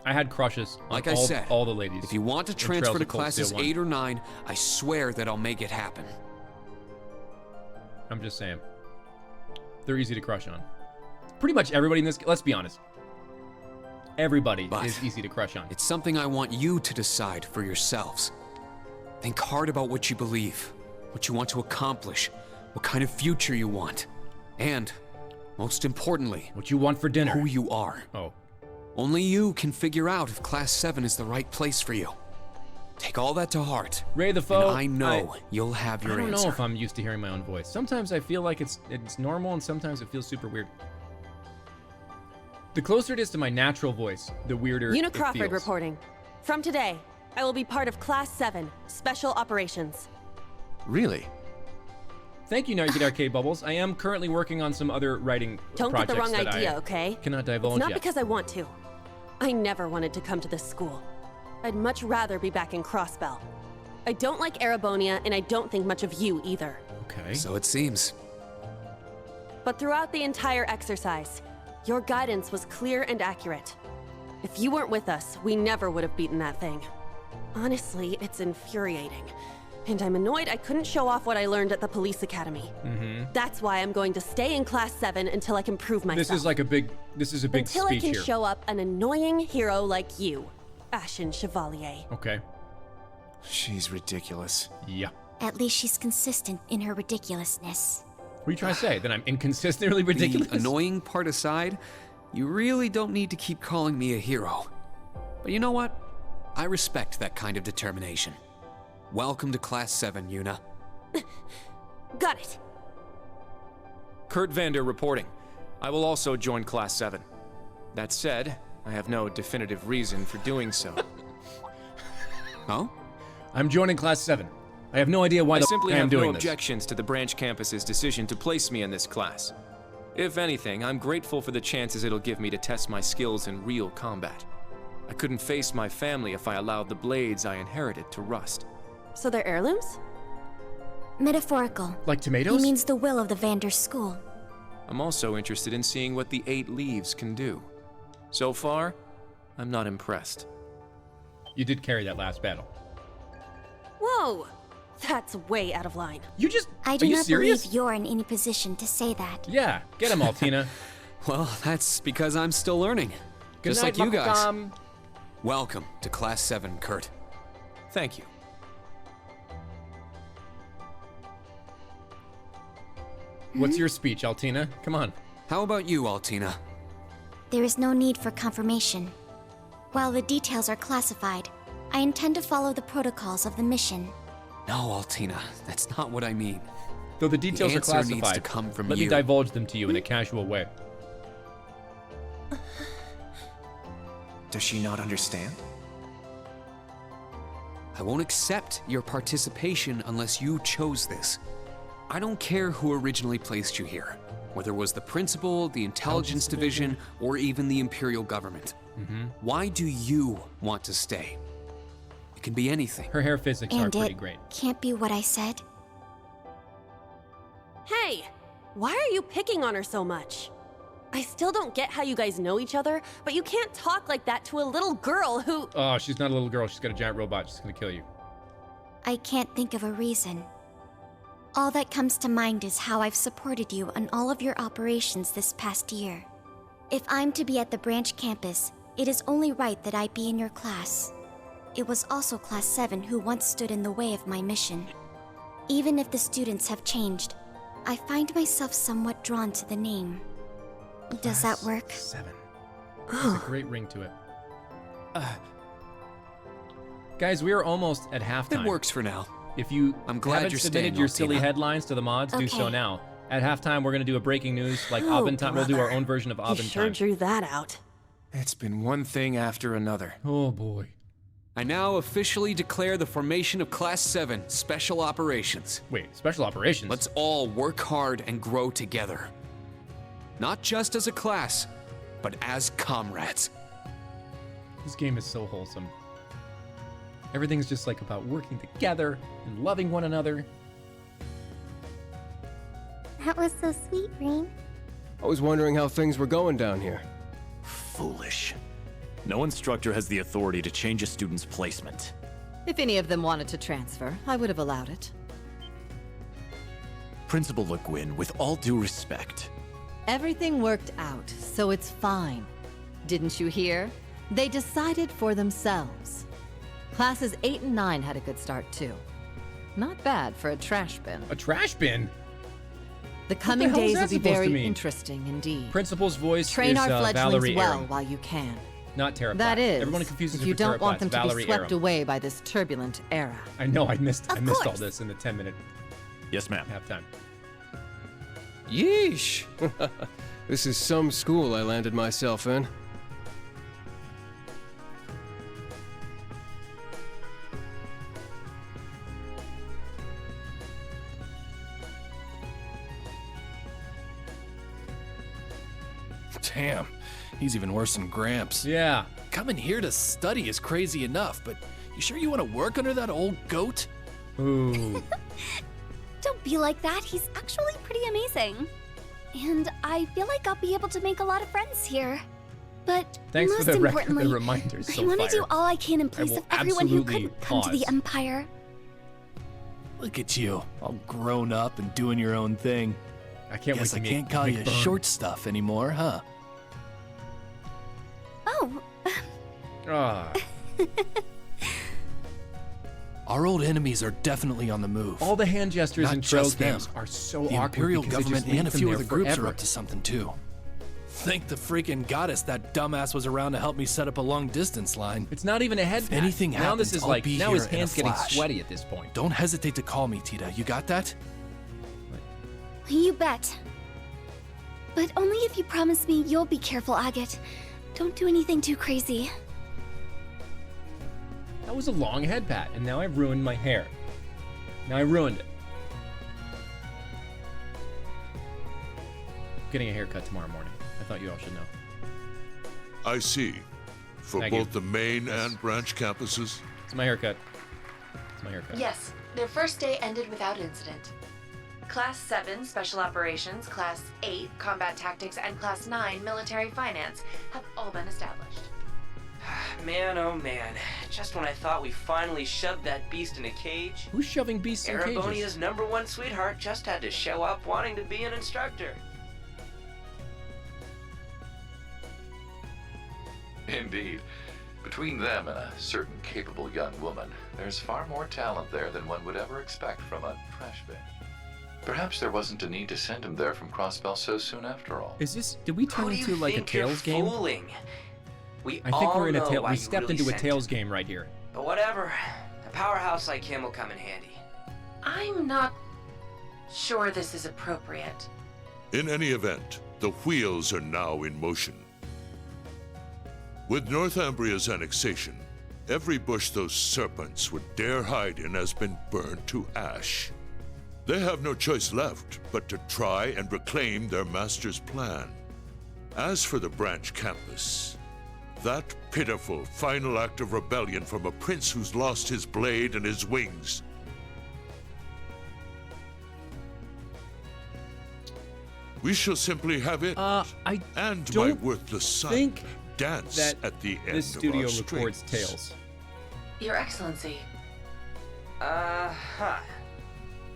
I had crushes on Like I said, all the ladies. If you want to in transfer Trails to of Cold classes Steel 1. 8 or 9, I swear that I'll make it happen. I'm just saying. They're easy to crush on. Pretty much everybody in this, let's be honest. Everybody But is easy to crush on. It's something I want you to decide for yourselves. Think hard about what you believe, what you want to accomplish, what kind of future you want, and, most importantly, What you want for dinner. who you are. Oh. Only you can figure out if Class 7 is the right place for you. Take all that to heart. Ray the Foe. And I know you'll have your answer. I don't answer. know if I'm used to hearing my own voice. Sometimes I feel like it's normal, and sometimes it feels super weird. The closer it is to my natural voice, the weirder Una it Crawford feels. reporting. From today, I will be part of Class 7, Special Operations. Really? Thank you, Nargid Arcade Bubbles. I am currently working on some other writing Don't get projects the wrong that idea, I okay? cannot divulge It's not yet. because I want to. I never wanted to come to this school. I'd much rather be back in Crossbell. I don't like Erebonia, and I don't think much of you either. Okay. So it seems. But throughout the entire exercise, your guidance was clear and accurate. If you weren't with us, we never would have beaten that thing. Honestly, it's infuriating. And I'm annoyed I couldn't show off what I learned at the police academy. That's why I'm going to stay in Class 7 until I can prove myself. This is a big until I speech can here. show up an annoying hero like you, Ashen Chevalier. Okay. She's ridiculous. Yeah. At least she's consistent in her ridiculousness. What are you trying to say? That I'm inconsistently ridiculous? The annoying part aside, you really don't need to keep calling me a hero. But you know what? I respect that kind of determination. Welcome to Class 7, Una. Got it. Kurt Vander reporting. I will also join Class 7. That said, I have no definitive reason for doing so. Oh? I'm joining Class 7. I have no idea why I the simply f*** I am have no doing this. objections to the branch campus's decision to place me in this class. If anything, I'm grateful for the chances it'll give me to test my skills in real combat. I couldn't face my family if I allowed the blades I inherited to rust. So they're heirlooms? Metaphorical. Like tomatoes? He means the will of the Vander school. I'm also interested in seeing what the 8 leaves can do. So far, I'm not impressed. You did carry that last battle. Whoa! That's way out of line. You just... I are do you not serious? believe you're in any position to say that. Yeah, get him, Altina. Well, that's because I'm still learning. Good Just night, like you guys. Makukam. Welcome to Class 7, Kurt. Thank you. What's your speech, Altina? Come on. How about you, Altina? There is no need for confirmation. While the details are classified, I intend to follow the protocols of the mission. No, Altina, that's not what I mean. Though the details are answer classified, needs to come from let me you. divulge them to you in a casual way. Does she not understand? I won't accept your participation unless you chose this. I don't care who originally placed you here, whether it was the principal, the intelligence division, or even the imperial government. Why do you want to stay? It can be anything. Her hair physics are And pretty it great. can't be what I said. Hey! Why are you picking on her so much? I still don't get how you guys know each other, but you can't talk like that to a little girl who... Oh, she's not a little girl. She's got a giant robot. She's gonna kill you. I can't think of a reason. All that comes to mind is how I've supported you on all of your operations this past year. If I'm to be at the branch campus, it is only right that I be in your class. It was also Class 7 who once stood in the way of my mission. Even if the students have changed, I find myself somewhat drawn to the name. Does that work? 7. There's a great ring to it. Guys, we are almost at halftime. It works for now. If you I'm glad haven't you're submitted staying, your silly Altina. headlines to the mods, do so Okay. now. At halftime, we're going to do a breaking news, like Oh, Abend time. We'll do our brother. own version of You Abend sure time. drew that out. It's been one thing after another. Oh boy. I now officially declare the formation of Class 7 Special Operations. Wait, special operations? Let's all work hard and grow together. Not just as a class, but as comrades. This game is so wholesome. Everything's just like about working together and loving one another. That was so sweet, Rain. I was wondering how things were going down here. Foolish. No instructor has the authority to change a student's placement. If any of them wanted to transfer, I would have allowed it. Principal Le Guin, with all due respect. Everything worked out, so it's fine. Didn't you hear? They decided for themselves. Classes 8 and 9 had a good start, too. Not bad for a trash bin. A trash bin? The coming hell is days that will be supposed to very mean? interesting indeed. Principal's voice Train is our fledglings Valerie well Aaron. while you can. Not Terra That Platt. is, Everyone confuses if her you for Terra don't want them Platt. to Valerie be swept Aram. away by this turbulent era. I know, I missed all course. this in the 10-minute Yes, ma'am. halftime. Yeesh! This is some school I landed myself in. Damn, he's even worse than Gramps. Yeah. Coming here to study is crazy enough, but you sure you want to work under that old goat? Ooh. Don't be like that. He's actually pretty amazing. And I feel like I'll be able to make a lot of friends here. But Thanks most for the importantly, reminders. I So want to do fire. all I can in place will of everyone who absolutely couldn't come to the pause. Empire. Look at you, all grown up and doing your own thing. I can't Guess wait I to can't call you Burn. short stuff anymore, huh? Oh, Ah. Our old enemies are definitely on the move. All the hand gestures Not in Trails just them. games are so The awkward Imperial because they government just leave and a them few there other groups forever. are up to something too. Thank the freaking goddess that dumbass was around to help me set up a long distance line. It's not even a head If pat. anything now happens, this is I'll like be now here his in a hands getting flash. sweaty at this point. Don't hesitate to call me, Tita. You got that? you bet. But only if you promise me you'll be careful, Agate. Don't do anything too crazy. That was a long head pat, and now I've ruined my hair. Now I ruined it. Getting a haircut tomorrow morning. I thought you all should know. I see. For Thank both you. the main and branch campuses? It's my haircut. It's my haircut. Yes, their first day ended without incident. Class 7 Special Operations, Class 8 Combat Tactics, and Class 9 Military Finance have all been established. Man, oh man. Just when I thought we finally shoved that beast in a cage, Who's shoving beasts in cages? Erebonia's #1 sweetheart just had to show up wanting to be an instructor. Indeed. Between them and a certain capable young woman, there's far more talent there than one would ever expect from a trash bin. Perhaps there wasn't a need to send him there from Crossbell so soon after all. Is this? Did we turn Who do into you like a think you're Tails game? fooling? We I think all we're in a know tail. why We you stepped really into a sent Tails him. game right here. But whatever. A powerhouse like him will come in handy. I'm not sure this is appropriate. In any event, the wheels are now in motion. With Northumbria's annexation, every bush those serpents would dare hide in has been burned to ash. They have no choice left but to try and reclaim their master's plan. As for the branch campus, that pitiful final act of rebellion from a prince who's lost his blade and his wings. We shall simply have it and my don't worthless son think dance that at the end this of studio our records strings. Tails. Your Excellency.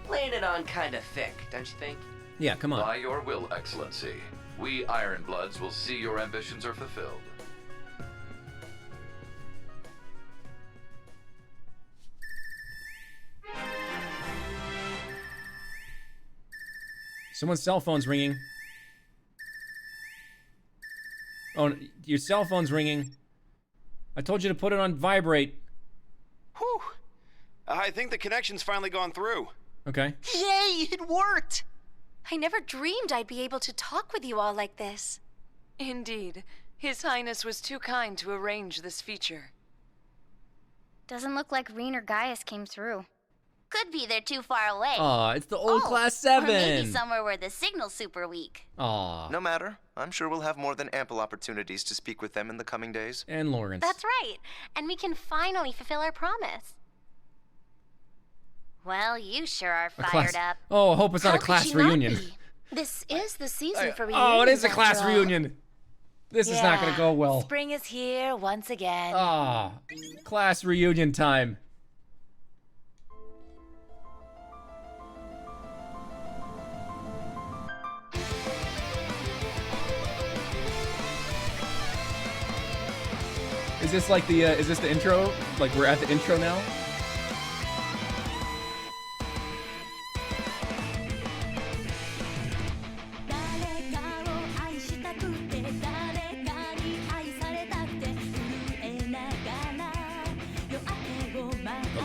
Laying it on kinda thick, don't you think? Yeah, come on. By your will, Excellency, we Ironbloods will see your ambitions are fulfilled. Someone's cell phone's ringing. Oh, your cell phone's ringing. I told you to put it on vibrate. Whew. I think the connection's finally gone through. Okay. Yay, it worked! I never dreamed I'd be able to talk with you all like this. Indeed. His Highness was too kind to arrange this feature. Doesn't look like Reen or Gaius came through. Could be they're too far away. Aw, it's the old Class Or 7. maybe somewhere where the signal's super weak. Aw. No matter. I'm sure we'll have more than ample opportunities to speak with them in the coming days. And Lawrence. That's right. And we can finally fulfill our promise. Well, you sure are fired up. Oh, I hope it's not How a could class she not reunion. be? This is the season for reunions. Oh, it is a class after all. reunion. This is not gonna go well. Spring is here once again. Ah, class reunion time. Is this like the, is this the intro? Like we're at the intro now?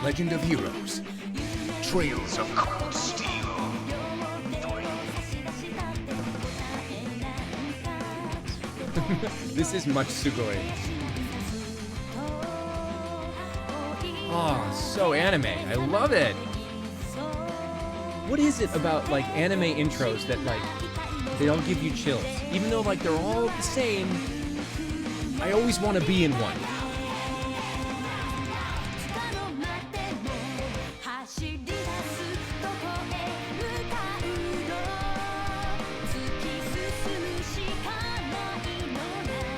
Legend of Heroes. Trails of Cold Steel. This is much Sugoi. Oh, so anime. I love it. What is it about like anime intros that like they don't give you chills? Even though like they're all the same, I always want to be in one.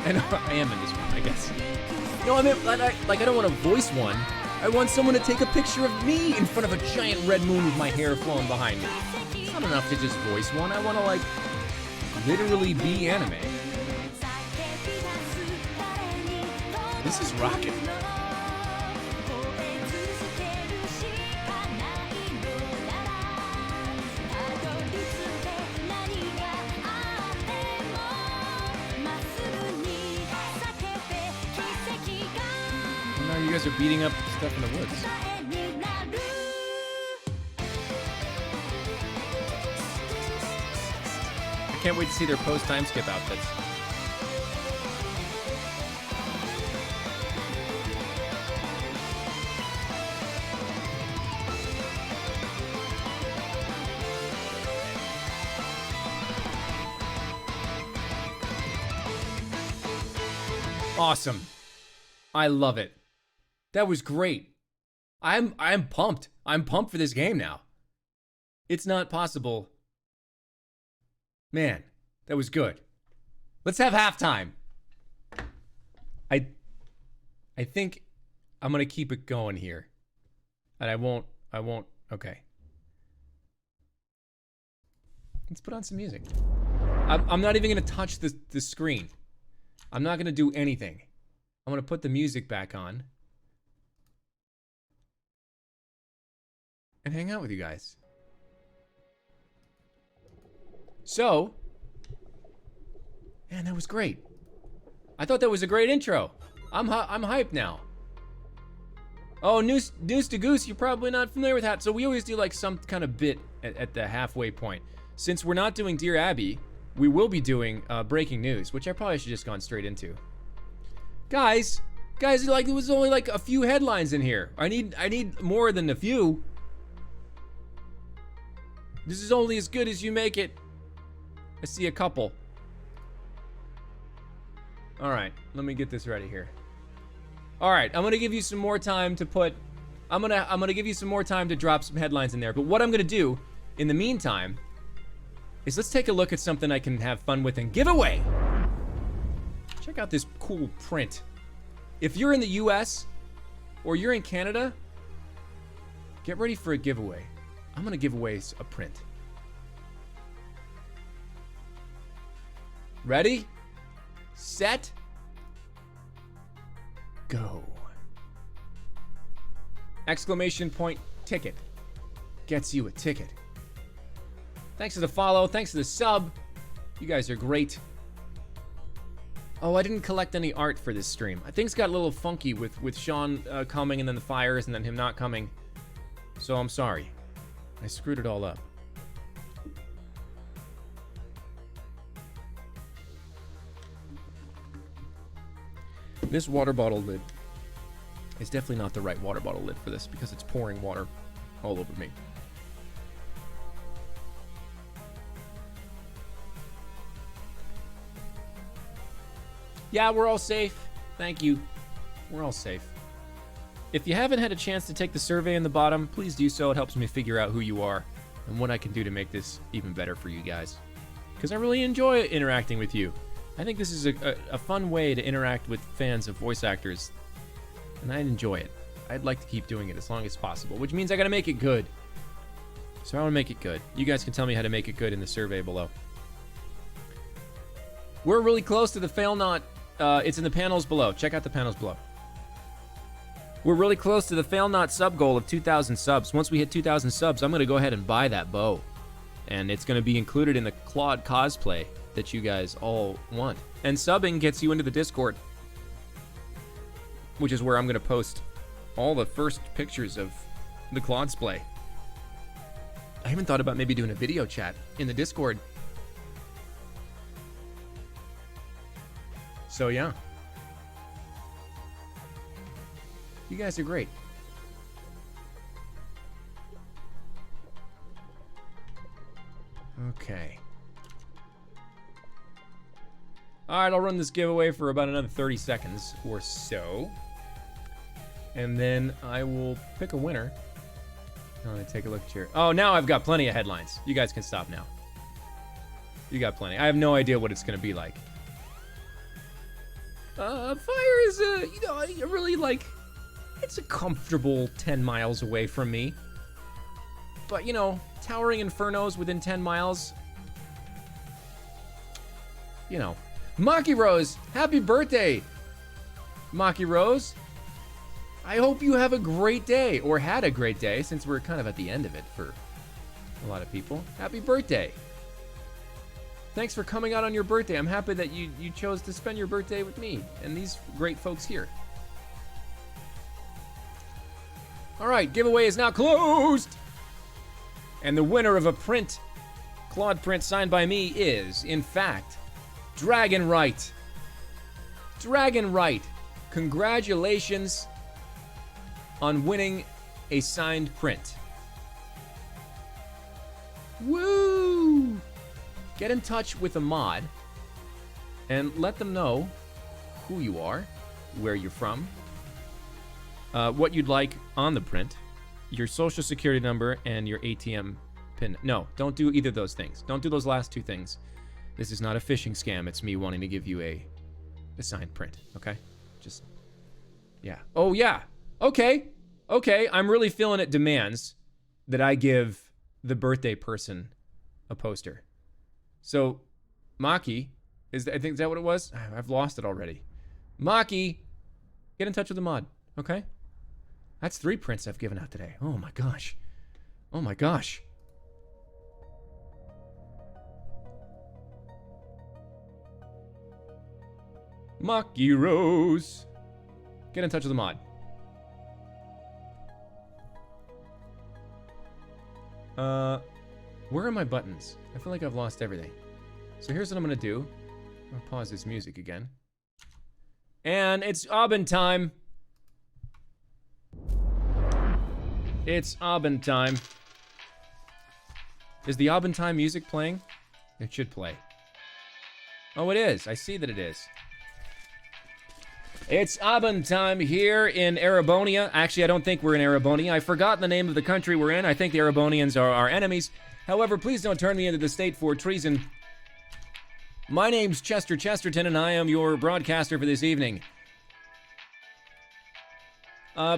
And I am in this one, I guess. No, I mean, like I don't want to voice one. I want someone to take a picture of me in front of a giant red moon with my hair flowing behind me. It's not enough to just voice one. I want to, like, literally be anime. This is rocking. You guys are beating up stuff in the woods. I can't wait to see their post-time skip outfits. Awesome. I love it. That was great. I'm pumped. I'm pumped for this game now. It's not possible. Man, that was good. Let's have halftime. I think I'm gonna keep it going here. And I won't, okay. Let's put on some music. I'm not even gonna touch the screen. I'm not gonna do anything. I'm gonna put the music back on. And hang out with you guys. So, man, that was great. I thought that was a great intro. I'm hyped now. Oh, News to Goose, you're probably not familiar with that. So we always do like some kind of bit at the halfway point. Since we're not doing Dear Abby, we will be doing breaking news, which I probably should just gone straight into. Guys, like there was only like a few headlines in here. I need more than a few. This is only as good as you make it. I see a couple. All right, let me get this ready here. All right, I'm gonna give you some more time to put. I'm gonna give you some more time to drop some headlines in there. But what I'm gonna do in the meantime is let's take a look at something I can have fun with and give away. Check out this cool print. If you're in the U.S. or you're in Canada, get ready for a giveaway. I'm gonna give away a print. Ready? Set? Go. Exclamation point ticket. Gets you a ticket. Thanks for the follow, thanks for the sub. You guys are great. Oh, I didn't collect any art for this stream. Things got a little funky with Sean coming and then the fires and then him not coming. So I'm sorry. I screwed it all up. This water bottle lid is definitely not the right water bottle lid for this because it's pouring water all over me. Yeah, we're all safe. Thank you. We're all safe. If you haven't had a chance to take the survey in the bottom, please do so. It helps me figure out who you are and what I can do to make this even better for you guys. Because I really enjoy interacting with you. I think this is a fun way to interact with fans of voice actors, and I enjoy it. I'd like to keep doing it as long as possible, which means I gotta make it good. So I wanna make it good. You guys can tell me how to make it good in the survey below. We're really close to the fail not. It's in the panels below. Check out the panels below. We're really close to the fail not sub goal of 2,000 subs. Once we hit 2,000 subs, I'm gonna go ahead and buy that bow. And it's gonna be included in the Claude cosplay that you guys all want. And subbing gets you into the Discord, which is where I'm gonna post all the first pictures of the Claude's play. I even thought about maybe doing a video chat in the Discord. So yeah. You guys are great. Okay. Alright, I'll run this giveaway for about another 30 seconds or so. And then I will pick a winner. Let me take a look at your... Oh, now I've got plenty of headlines. You guys can stop now. You got plenty. I have no idea what it's going to be like. Fire is really like... It's a comfortable 10 miles away from me. But, towering infernos within 10 miles... Maki Rose, happy birthday! Maki Rose, I hope you have a great day, or had a great day, since we're kind of at the end of it for a lot of people. Happy birthday. Thanks for coming out on your birthday. I'm happy that you chose to spend your birthday with me and these great folks here. All right, giveaway is now closed. And the winner of a print, Claude print signed by me is, in fact, Dragon Right. Dragon Right, congratulations on winning a signed print. Woo! Get in touch with a mod and let them know who you are, where you're from, what you'd like on the print, your social security number, and your ATM pin. No, don't do either of those things. Don't do those last two things. This is not a phishing scam. It's me wanting to give you a signed print, okay? Just, yeah. Oh, yeah. Okay. Okay, I'm really feeling it demands that I give the birthday person a poster. So, Maki, is that what it was? I've lost it already. Maki, get in touch with the mod, okay? That's 3 prints I've given out today. Oh my gosh. Oh my gosh. Maki Rose. Get in touch with the mod. Where are my buttons? I feel like I've lost everything. So here's what I'm gonna do. I'm gonna pause this music again. And it's Abend time. It's Abend time. Is the Abend time music playing? It should play. Oh, it is. I see that it is. It's Abend time here in Erebonia. Actually, I don't think we're in Erebonia. I've forgotten the name of the country we're in. I think the Erebonians are our enemies. However, please don't turn me into the state for treason. My name's Chester Chesterton, and I am your broadcaster for this evening.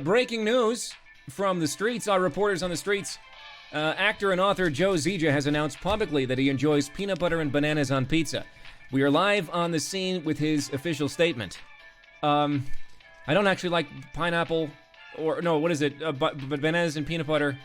Breaking news from the streets, our reporters on the streets. Actor and author Joe Zieja has announced publicly that he enjoys peanut butter and bananas on pizza. We are live on the scene with his official statement. I don't actually like pineapple, or no, what is it? Bananas and peanut butter.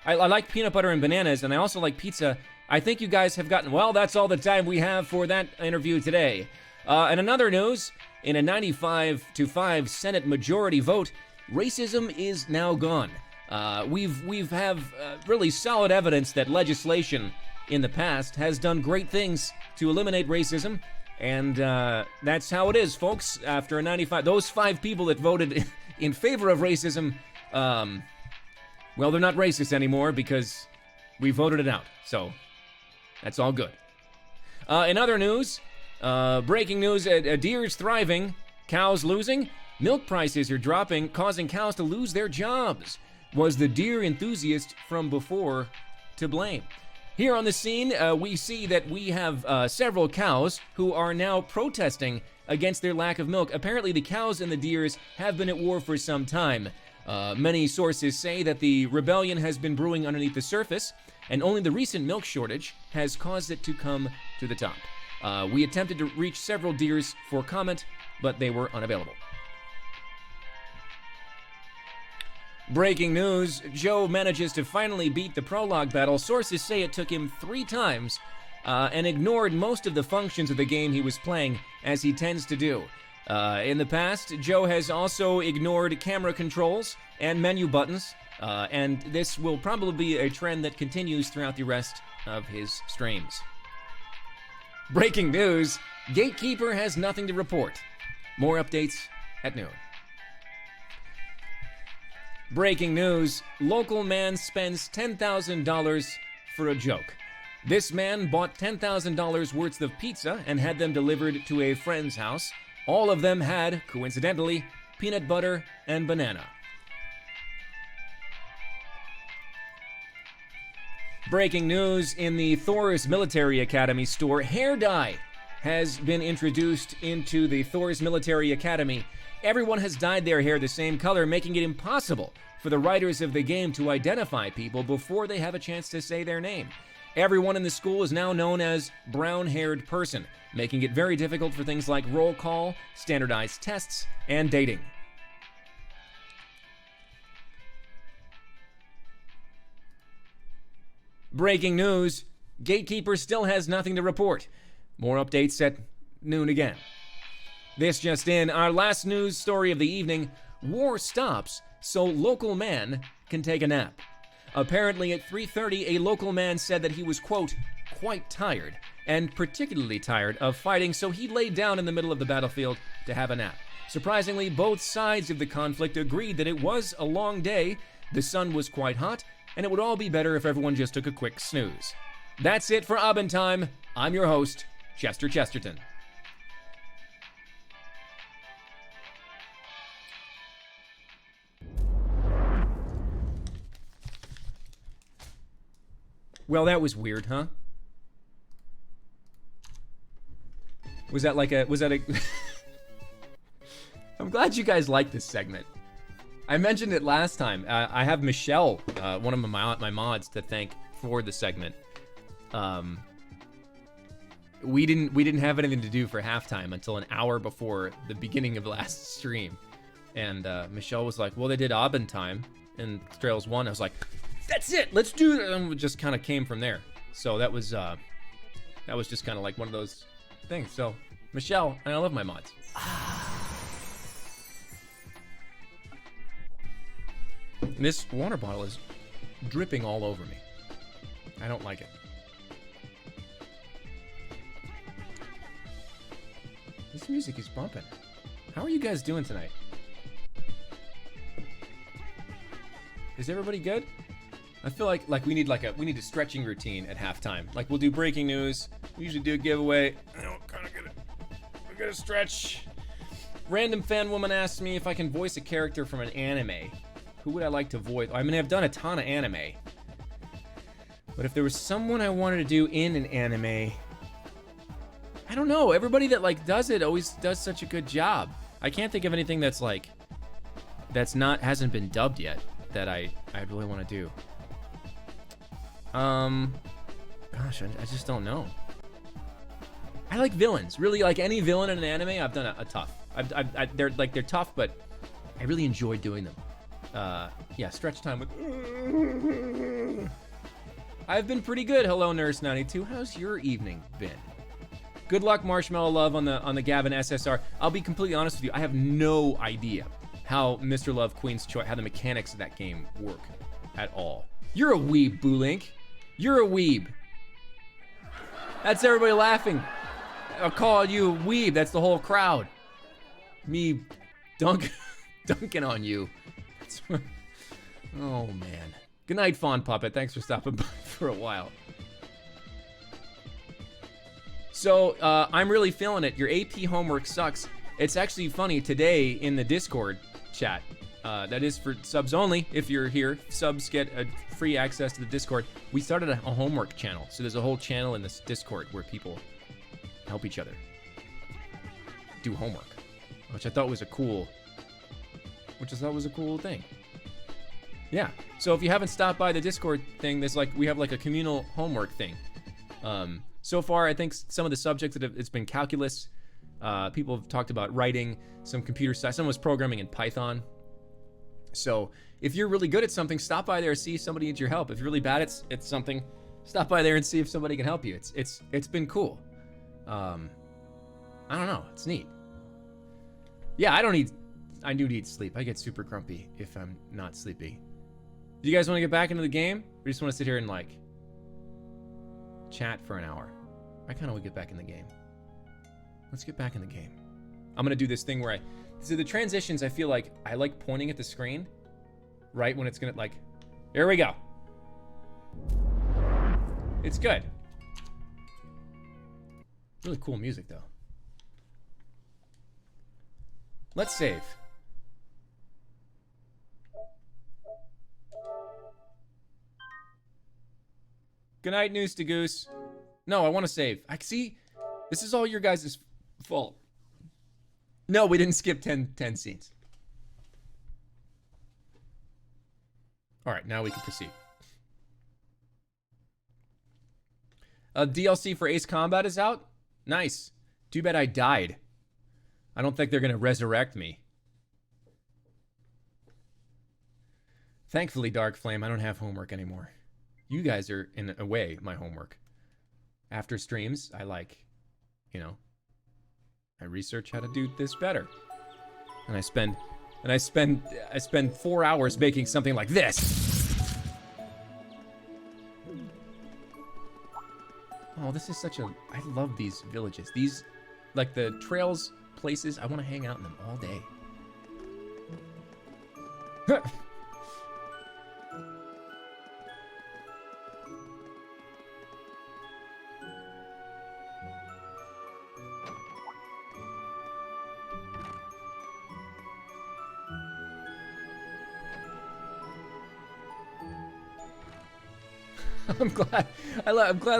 I like peanut butter and bananas, and I also like pizza. I think you guys have gotten, well, that's all the time we have for that interview today. And another news, in a 95-5 Senate majority vote, racism is now gone. We've have really solid evidence that legislation in the past has done great things to eliminate racism. And that's how it is, folks. After a 95, those 5 people that voted in favor of racism, well, they're not racist anymore because we voted it out. So that's all good. In other news, breaking news, deer's thriving, cows losing, milk prices are dropping, causing cows to lose their jobs. Was the deer enthusiast from before to blame? Here on the scene, we see that we have several cows who are now protesting against their lack of milk. Apparently, the cows and the deers have been at war for some time. Many sources say that the rebellion has been brewing underneath the surface, and only the recent milk shortage has caused it to come to the top. We attempted to reach several deers for comment, but they were unavailable. Breaking news, Joe manages to finally beat the prologue battle. Sources say it took him 3 times and ignored most of the functions of the game he was playing, as he tends to do. In the past, Joe has also ignored camera controls and menu buttons, and this will probably be a trend that continues throughout the rest of his streams. Breaking news, Gatekeeper has nothing to report. More updates at noon. Breaking news, local man spends $10,000 for a joke. This man bought $10,000 worth of pizza and had them delivered to a friend's house. All of them had, coincidentally, peanut butter and banana. Breaking news, in the Thor's Military Academy store, hair dye has been introduced into the Thor's Military Academy. Everyone has dyed their hair the same color, making it impossible for the writers of the game to identify people before they have a chance to say their name. Everyone in the school is now known as brown-haired person, making it very difficult for things like roll call, standardized tests, and dating. Breaking news, Gatekeeper still has nothing to report. More updates at noon again. This just in, our last news story of the evening, war stops so local man can take a nap. Apparently at 3:30, a local man said that he was, quote, quite tired, and particularly tired of fighting, so he laid down in the middle of the battlefield to have a nap. Surprisingly, both sides of the conflict agreed that it was a long day, the sun was quite hot, and it would all be better if everyone just took a quick snooze. That's it for Abend Time. I'm your host, Chester Chesterton. Well, that was weird, huh? Was that a... I'm glad you guys like this segment. I mentioned it last time. I have Michelle, one of my mods, to thank for the segment. We didn't have anything to do for halftime until an hour before the beginning of last stream. And Michelle was like, well, they did Abend Time in Trails 1. I was like, that's it, let's do it. And it just kind of came from there. So that was just kind of like one of those things. So Michelle, and I love my mods. This water bottle is dripping all over me. I don't like it. This music is bumping. How are you guys doing tonight? Is everybody good? I feel like we need a stretching routine at halftime. Like, we'll do breaking news. We usually do a giveaway. I don't kind of get it. We gotta stretch. Random fan woman asked me if I can voice a character from an anime. Who would I like to voice? I mean, I've done a ton of anime. But if there was someone I wanted to do in an anime, I don't know. Everybody that does it always does such a good job. I can't think of anything hasn't been dubbed yet that I really want to do. Gosh, I just don't know. I like villains. Really, like any villain in an anime, I've done a tough. They're tough, but I really enjoy doing them. Yeah, stretch time with... I've been pretty good. Hello, Nurse 92. How's your evening been? Good luck, Marshmallow Love, on the Gavin SSR. I'll be completely honest with you. I have no idea how Mr. Love Queen's Choice, how the mechanics of that game work at all. You're a weeb, Boolink. You're a weeb. That's everybody laughing. I'll call you a weeb. That's the whole crowd. Me dunking on you. Oh, man. Good night, Fawn Puppet. Thanks for stopping by for a while. So, I'm really feeling it. Your AP homework sucks. It's actually funny. Today, in the Discord chat, that is for subs only. If you're here, subs get a free access to the Discord. We started a homework channel. So there's a whole channel in this Discord where people help each other do homework, which I thought was a cool thing. Yeah. So if you haven't stopped by the Discord thing, we have a communal homework thing. So far, I think some of the subjects it's been calculus. People have talked about writing, some computer science. Someone was programming in Python. So if you're really good at something, stop by there and see if somebody needs your help. If you're really bad at something, stop by there and see if somebody can help you. It's been cool. I don't know. It's neat. Yeah, I do need sleep. I get super grumpy if I'm not sleepy. Do you guys want to get back into the game? Or just want to sit here and like chat for an hour? I kind of want to get back in the game. Let's get back in the game. I'm gonna do this thing where so the transitions, I feel like I like pointing at the screen right when it's gonna like, here we go. It's good. Really cool music though. Let's save. Good night, Noose to Goose. No, I want to save. I see. This is all your guys' fault. No, we didn't skip 10 scenes. All right, now we can proceed. DLC for Ace Combat is out. Nice. Too bad I died. I don't think they're going to resurrect me. Thankfully, Dark Flame, I don't have homework anymore. You guys are, in a way, my homework. After streams, I I research how to do this better. And I spend 4 hours making something like this. Oh, this is such a, I love these villages. These, like the trails, places, I want to hang out in them all day. I'm glad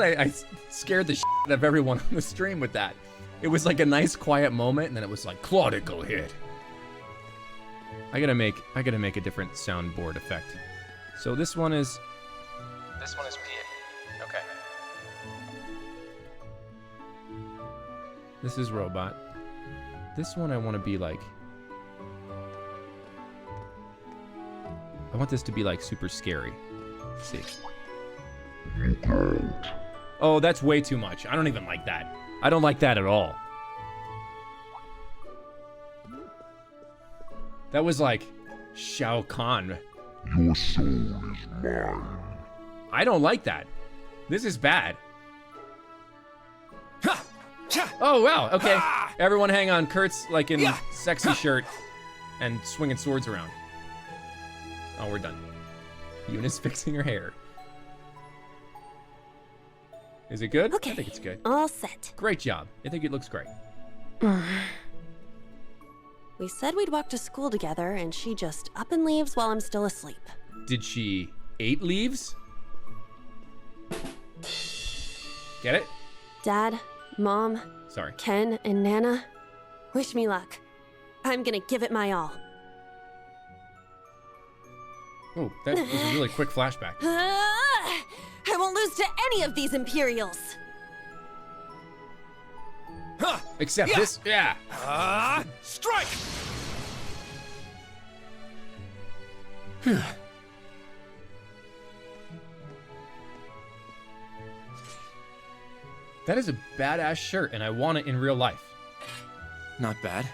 I scared the shit out of everyone on the stream with that. It was like a nice quiet moment, and then it was like, Claudia, go ahead. I gotta make a different soundboard effect. So this one is PA. Okay. This is robot. This one I want to be like, I want this to be like super scary. Let's see. Oh, that's way too much. I don't even like that. I don't like that at all. That was like Shao Kahn. Your soul is mine. I don't like that. This is bad. Oh, wow. Okay. Everyone hang on. Kurt's like in sexy shirt and swinging swords around. Oh, we're done. Yuna's fixing her hair. Is it good? Okay. I think it's good. All set. Great job. I think it looks great. We said we'd walk to school together, and she just up and leaves while I'm still asleep. Did she 8 leaves? Get it? Dad, Mom, sorry, Ken, and Nana, wish me luck. I'm gonna give it my all. Oh, that was a really quick flashback. I won't lose to any of these Imperials. Except this, yeah. Strike! That is a badass shirt, and I want it in real life. Not bad.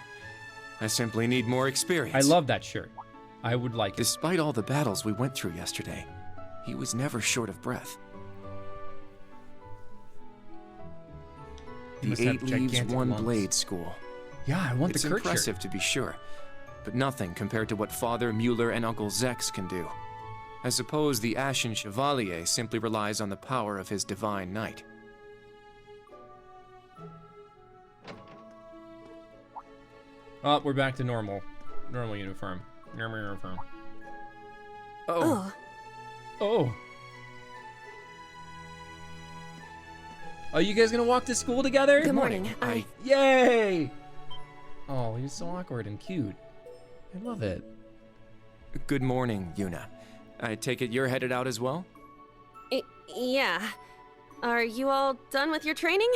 I simply need more experience. I love that shirt. I would like it. Despite all the battles we went through yesterday, he was never short of breath. The 8 Leaves, 1 Blade School. Yeah, I want it's the Kurt impressive shirt. to be sure, but nothing compared to what Father Mueller and Uncle Zex can do. I suppose the Ashen Chevalier simply relies on the power of his divine knight. Oh, we're back to normal uniform. Normal uniform. Oh. Oh. Are you guys gonna walk to school together? Good morning. Yay! Oh, you're so awkward and cute. I love it. Good morning, Yuna. I take it you're headed out as well? Yeah. Are you all done with your training?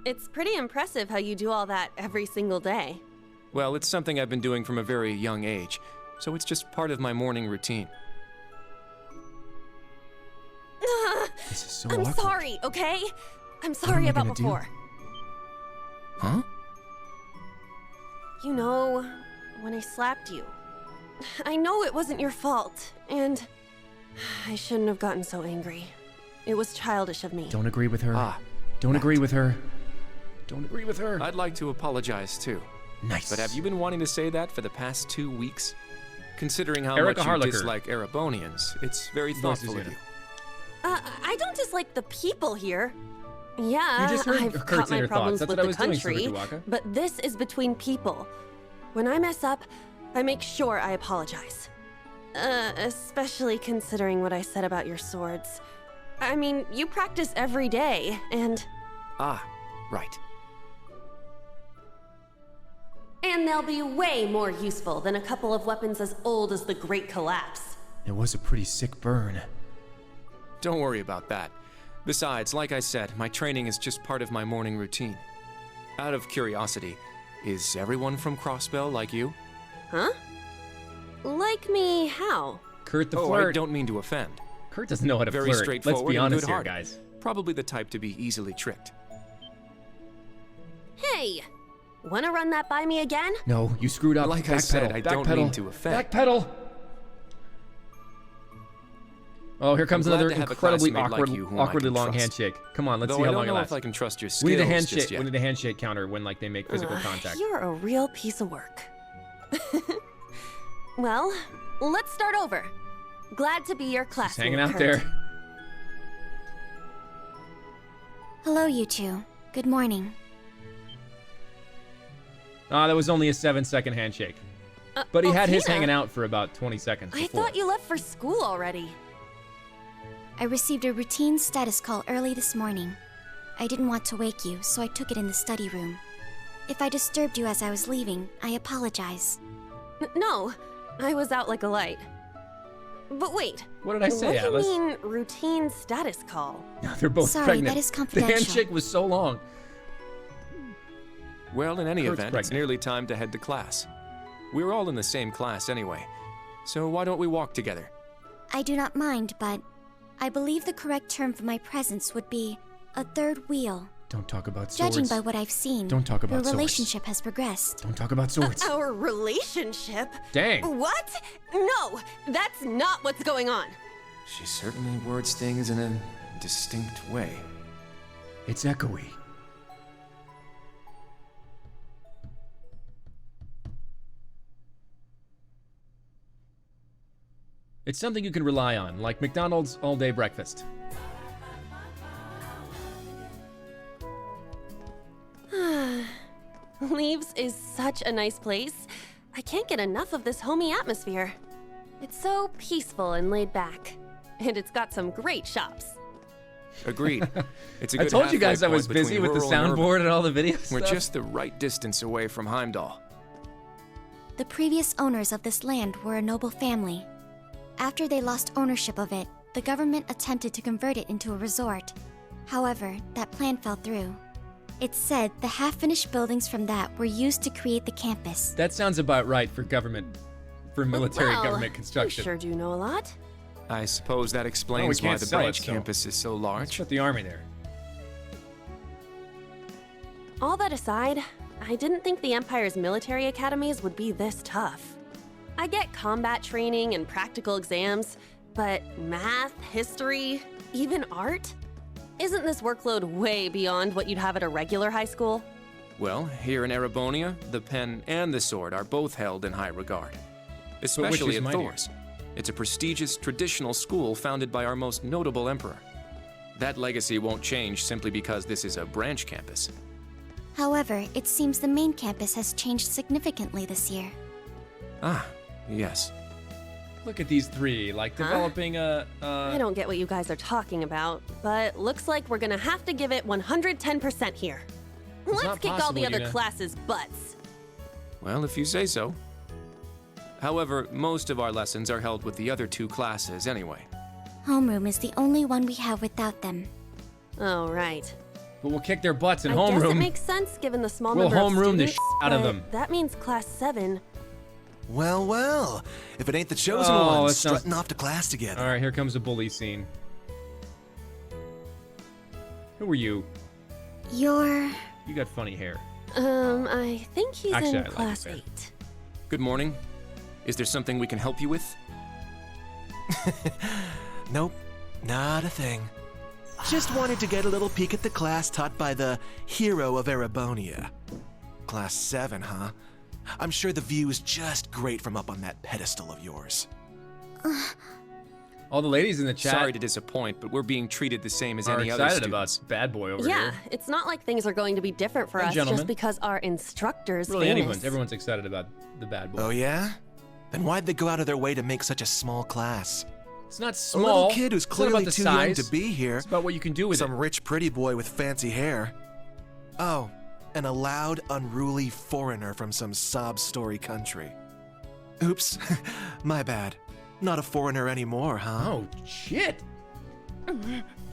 It's pretty impressive how you do all that every single day. Well, it's something I've been doing from a very young age, so it's just part of my morning routine. This is so I'm awkward. sorry, okay? I'm sorry about before. Huh? You know, when I slapped you. I know it wasn't your fault, and I shouldn't have gotten so angry. It was childish of me. Don't agree with her. Don't agree with her. Don't agree with her. I'd like to apologize too. Nice. But have you been wanting to say that for the past 2 weeks? Considering how Erica much you Harlacher. dislike Erebonians, it's very thoughtful of you. I don't dislike the people here. Yeah, You just heard I've Kurt's got my inner problems thoughts. That's with what I the was doing, country, Surukiwaka. but this is between people. When I mess up, I make sure I apologize. Especially considering what I said about your swords. I mean, you practice every day, and... Right. And they'll be way more useful than a couple of weapons as old as the Great Collapse. It was a pretty sick burn. Don't worry about that. Besides, like I said, my training is just part of my morning routine. Out of curiosity, is everyone from Crossbell like you? Huh? Like me, how? Kurt the I flirt. don't mean to offend. Kurt doesn't know how to Very flirt. straightforward Let's be and honest here, good-hearted. guys. Probably the type to be easily tricked. Hey! Wanna run that by me again? No, you screwed up. Like I said, I don't mean to offend. Backpedal. Oh, here comes I'm glad another to have a incredibly classmate like awkward, you whom I awkwardly can long trust. handshake. Come on, let's Though see I how don't long it know lasts. if I can trust your We need a skills handshake. just yet. We need a handshake counter when like they make physical contact. You're a real piece of work. Well, let's start over. Glad to be your classmate, Just hanging out Kurt. there. Hello, you two. Good morning. That was only a 7-second handshake. But he had his Tina. hanging out for about 20 seconds I before. thought you left for school already. I received a routine status call early this morning. I didn't want to wake you, so I took it in the study room. If I disturbed you as I was leaving, I apologize. No, I was out like a light. But wait. What did I say, What Atlas? do you mean, routine status call? They're both Sorry, pregnant. that is The confidential. handshake was so long. Well, in any Kurt's event, it's pregnant. nearly time to head to class. We're all in the same class anyway, so why don't we walk together? I do not mind, but I believe the correct term for my presence would be a third wheel. Don't talk about swords. Judging by what I've seen, Don't talk about your swords. relationship has progressed. Don't talk about swords. Our relationship? Dang. What? No, that's not what's going on. She certainly words things in a distinct way. It's echoey. It's something you can rely on, like McDonald's all-day breakfast. Leaves is such a nice place. I can't get enough of this homey atmosphere. It's so peaceful and laid back. And it's got some great shops. Agreed. It's a I good told you guys halfway I was point busy between with the rural and urban. soundboard and all the video We're stuff. just the right distance away from Heimdall. The previous owners of this land were a noble family. After they lost ownership of it, the government attempted to convert it into a resort. However, that plan fell through. It's said the half-finished buildings from that were used to create the campus. That sounds about right for military Well, government construction. You sure do know a lot. I suppose that explains why can't the sell it, branch so campus is so large. Put the army there. All that aside, I didn't think the Empire's military academies would be this tough. I get combat training and practical exams, but math, history, even art? Isn't this workload way beyond what you'd have at a regular high school? Well, here in Erebonia, the pen and the sword are both held in high regard. Especially is at mightier? Thor's. It's a prestigious traditional school founded by our most notable emperor. That legacy won't change simply because this is a branch campus. However, it seems the main campus has changed significantly this year. Ah, yes. Look at these three, like developing I don't get what you guys are talking about, but looks like we're gonna have to give it 110% here. Let's not kick all possible, the other Yuna. classes' butts. Well, if you say so. However, most of our lessons are held with the other two classes anyway. Homeroom is the only one we have without them. Oh, right. But we'll kick their butts in I guess it homeroom. makes sense given the small We'll number of homeroom the students, out of but them. That means class 7. Well, well. If it ain't the chosen Oh, ones that sounds- strutting off to class together. All right, here comes a bully scene. Who are you? You're... You got funny hair. I think he's Actually, in I like class it. 8. Good morning. Is there something we can help you with? Nope, not a thing. Just wanted to get a little peek at the class taught by the hero of Erebonia. Class 7, huh? I'm sure the view is just great from up on that pedestal of yours. All the ladies in the chat. Sorry to disappoint, but we're being treated the same as are any other excited students. about Bad Boy over Yeah, here. it's not like things are going to be different for And us gentlemen. just because our instructor's Really, famous. everyone's excited about the Bad Boy. Oh yeah? Then why'd they go out of their way to make such a small class? It's not A small. little kid who's It's not about clearly the too young size. to be here. It's about what you can do with Some it. rich pretty boy with fancy hair. Oh, and a loud, unruly foreigner from some sob story country. Oops, my bad. Not a foreigner anymore, huh? Oh, shit.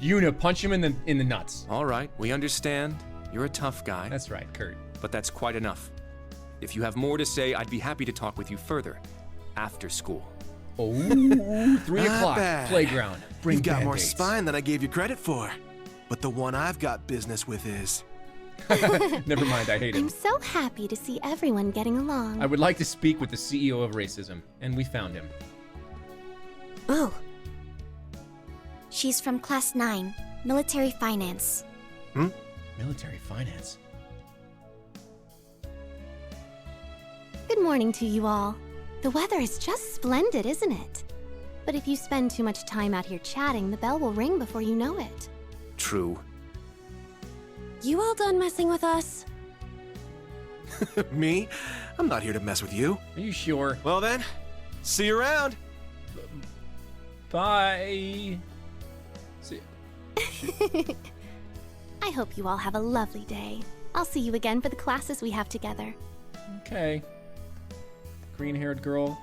Yuna, punch him in the nuts. All right, we understand. You're a tough guy. That's right, Kurt. But that's quite enough. If you have more to say, I'd be happy to talk with you further. After school. Oh, 3 Not o'clock, bad. playground. Bring You've got more Band-Aids. spine than I gave you credit for. But the one I've got business with is... Never mind, I hate I'm him. so happy to see everyone getting along. I would like to speak with the CEO of racism, and we found him. Oh. She's from Class 9, Military Finance. Military finance. Good morning to you all. The weather is just splendid, isn't it? But if you spend too much time out here chatting, the bell will ring before you know it. True. You all done messing with us? Me? I'm not here to mess with you. Are you sure? Well then, see you around. Bye. See. I hope you all have a lovely day. I'll see you again for the classes we have together. Okay. Green-haired girl.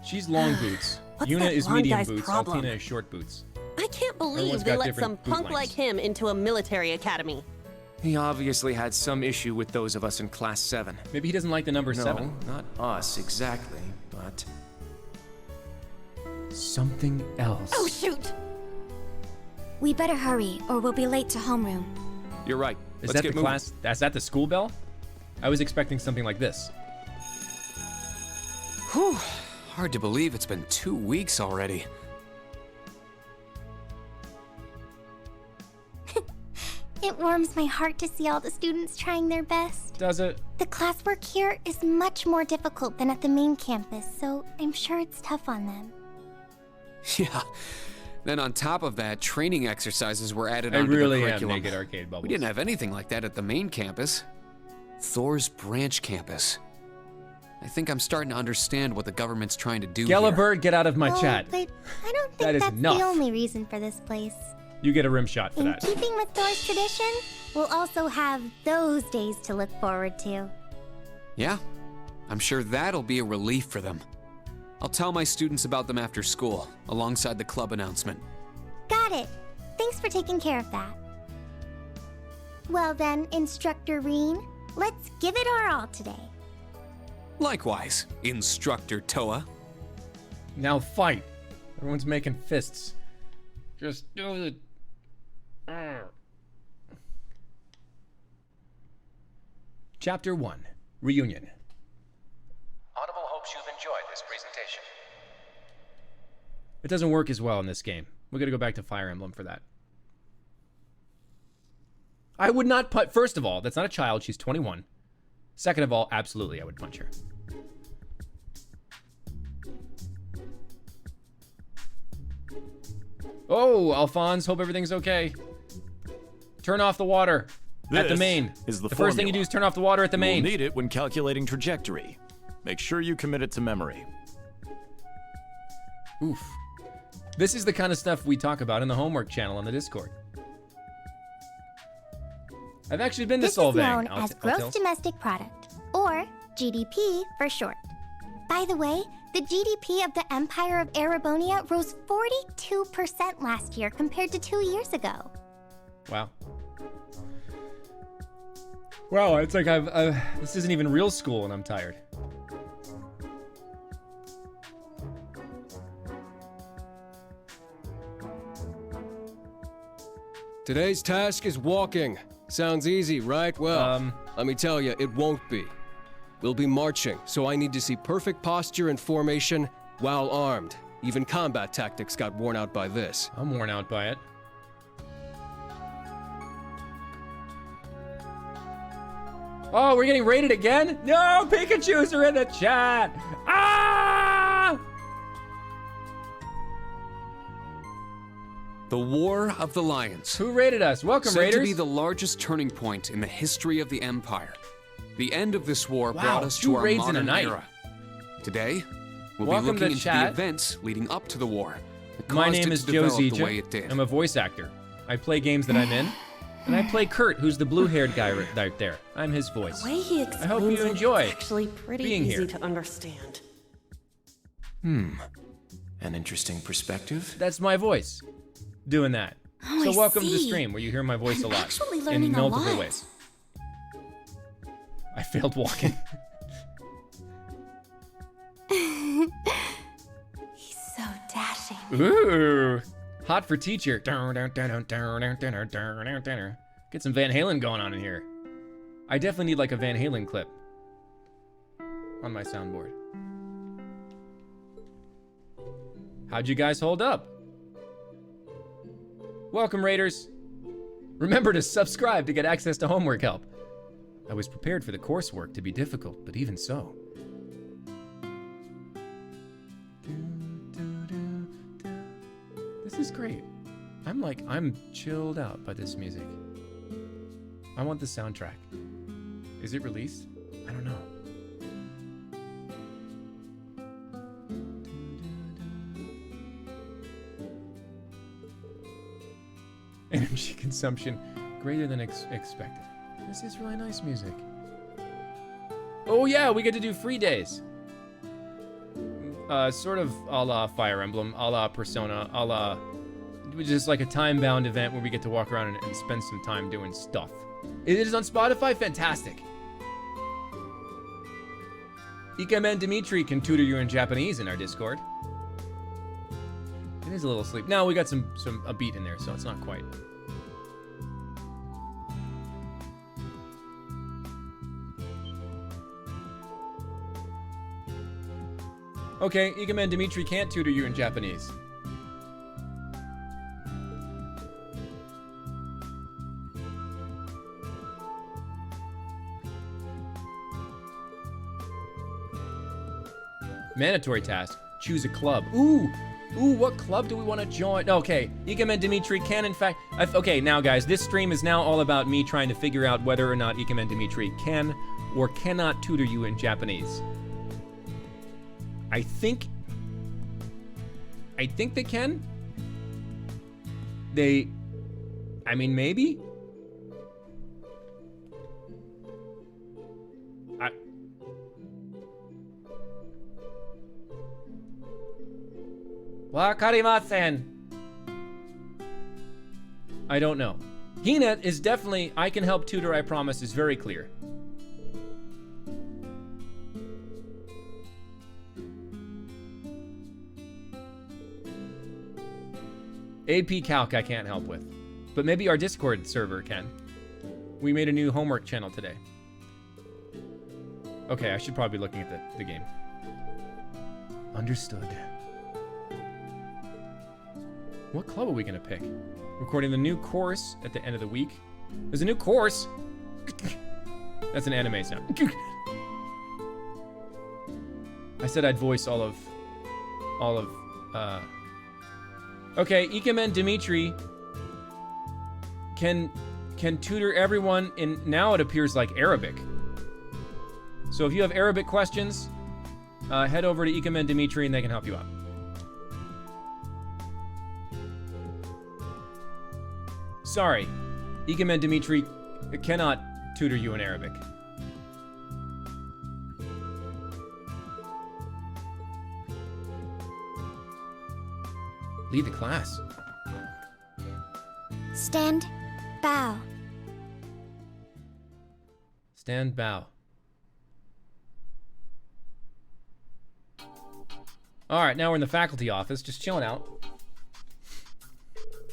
She's long boots. What's Yuna that is blonde medium guy's boots. problem? Altina is short boots. I can't believe Everyone's they got let different some boot punk like lengths. him into a military academy. He obviously had some issue with those of us in Class 7. Maybe he doesn't like the number No, 7. not us exactly, but... Something else. Oh, shoot! We better hurry, or we'll be late to homeroom. You're right. Is Let's that get the moving. class? Is that the school bell? I was expecting something like this. Whew. Hard to believe it's been 2 weeks already. It warms my heart to see all the students trying their best. Does it? The classwork here is much more difficult than at the main campus, so I'm sure it's tough on them. Yeah. Then on top of that, training exercises were added I onto really the am curriculum. naked arcade bubbles. We didn't have anything like that at the main campus. Thor's branch campus. I think I'm starting to understand what the government's trying to do here. Gelabird, get out of my Oh, chat. but I don't That think is that's enough. the only reason for this place. You get a rim shot for In that. keeping with Thor's tradition, we'll also have those days to look forward to. Yeah, I'm sure that'll be a relief for them. I'll tell my students about them after school, alongside the club announcement. Got it. Thanks for taking care of that. Well then, Instructor Reen, let's give it our all today. Likewise, Instructor Toa. Now fight. Everyone's making fists. Just do it. Chapter 1. Reunion. Audible hopes you've enjoyed this presentation. It doesn't work as well in this game. We're gonna go back to Fire Emblem for that. I would not put. First of all, that's not a child. She's 21. Second of all, absolutely, I would punch her. Oh, Alphonse, hope everything's okay. Turn off the water at the This main. is the first thing you formula. do is turn off the water at the main. You'll need it when calculating trajectory. Make sure you commit it to memory. Oof. This is the kind of stuff we talk about in the homework channel on the Discord. I've actually been to This is Solvang. known as Gross Domestic Product, or GDP for short. By the way, the GDP of the Empire of Erebonia rose 42% last year compared to 2 years ago. Wow. Wow, it's like this isn't even real school and I'm tired. Today's task is walking. Sounds easy, right? Well, Let me tell you, it won't be. We'll be marching, so I need to see perfect posture and formation while armed. Even combat tactics got worn out by this. I'm worn out by it. Oh, we're getting raided again? No, Pikachus are in the chat. Ah! The War of the Lions. Who raided us? Welcome, Said Raiders. to be the largest turning point in the history of the Empire. The end of this war Wow, brought us 2 to our raids in a modern night. era. Today, we'll Welcome be looking to into chat. the events leading up to the war. that My caused name it is to Joe develop the way it Zieja. did. I'm a voice actor. I play games that I'm in. And I play Kurt, who's the blue-haired guy right there. I'm his voice. The way he I hope explains you it, enjoy it's actually pretty being easy here. to understand. An interesting perspective. That's my voice doing that. Oh, So I welcome to the see. stream where you hear my voice a I'm lot actually in learning a multiple lot. ways. I failed walking. He's so dashing. Ooh, hot for teacher. Get some Van Halen going on in here. I definitely need like a Van Halen clip on my soundboard. How'd you guys hold up? Welcome, Raiders. Remember to subscribe to get access to homework help. I was prepared for the coursework to be difficult, but even so. This is great. I'm chilled out by this music. I want the soundtrack. Is it released? I don't know. Energy consumption greater than expected. This is really nice music. Oh yeah, we get to do free days. Sort of a la Fire Emblem, a la Persona, a la... just like a time-bound event where we get to walk around and spend some time doing stuff. It is on Spotify? Fantastic. Ikemen Dimitri can tutor you in Japanese in our Discord. It is a little sleep. No, we got a beat in there, so it's not quite. Okay, Ikemen Dimitri can't tutor you in Japanese. Mandatory task. Choose a club. Ooh, what club do we want to join? Okay, Ikemen Dimitri can in fact... okay, now guys, this stream is now all about me trying to figure out whether or not Ikemen Dimitri can or cannot tutor you in Japanese. I think they can. I mean, maybe? Wakarimasen. I don't know. Hina is definitely, I can help tutor, I promise, is very clear. AP Calc I can't help with, but maybe our Discord server can. We made a new homework channel today. Okay, I should probably be looking at the game. Understood. What club are we gonna pick? Recording the new course at the end of the week. There's a new course. That's an anime sound. I said I'd voice all of, okay, Ikemen Dimitri can tutor everyone in, now it appears like Arabic. So if you have Arabic questions, head over to Ikemen Dimitri and they can help you out. Sorry, Ikemen Dimitri cannot tutor you in Arabic. Lead the class. Stand, bow. Stand, bow. All right, now we're in the faculty office, just chilling out.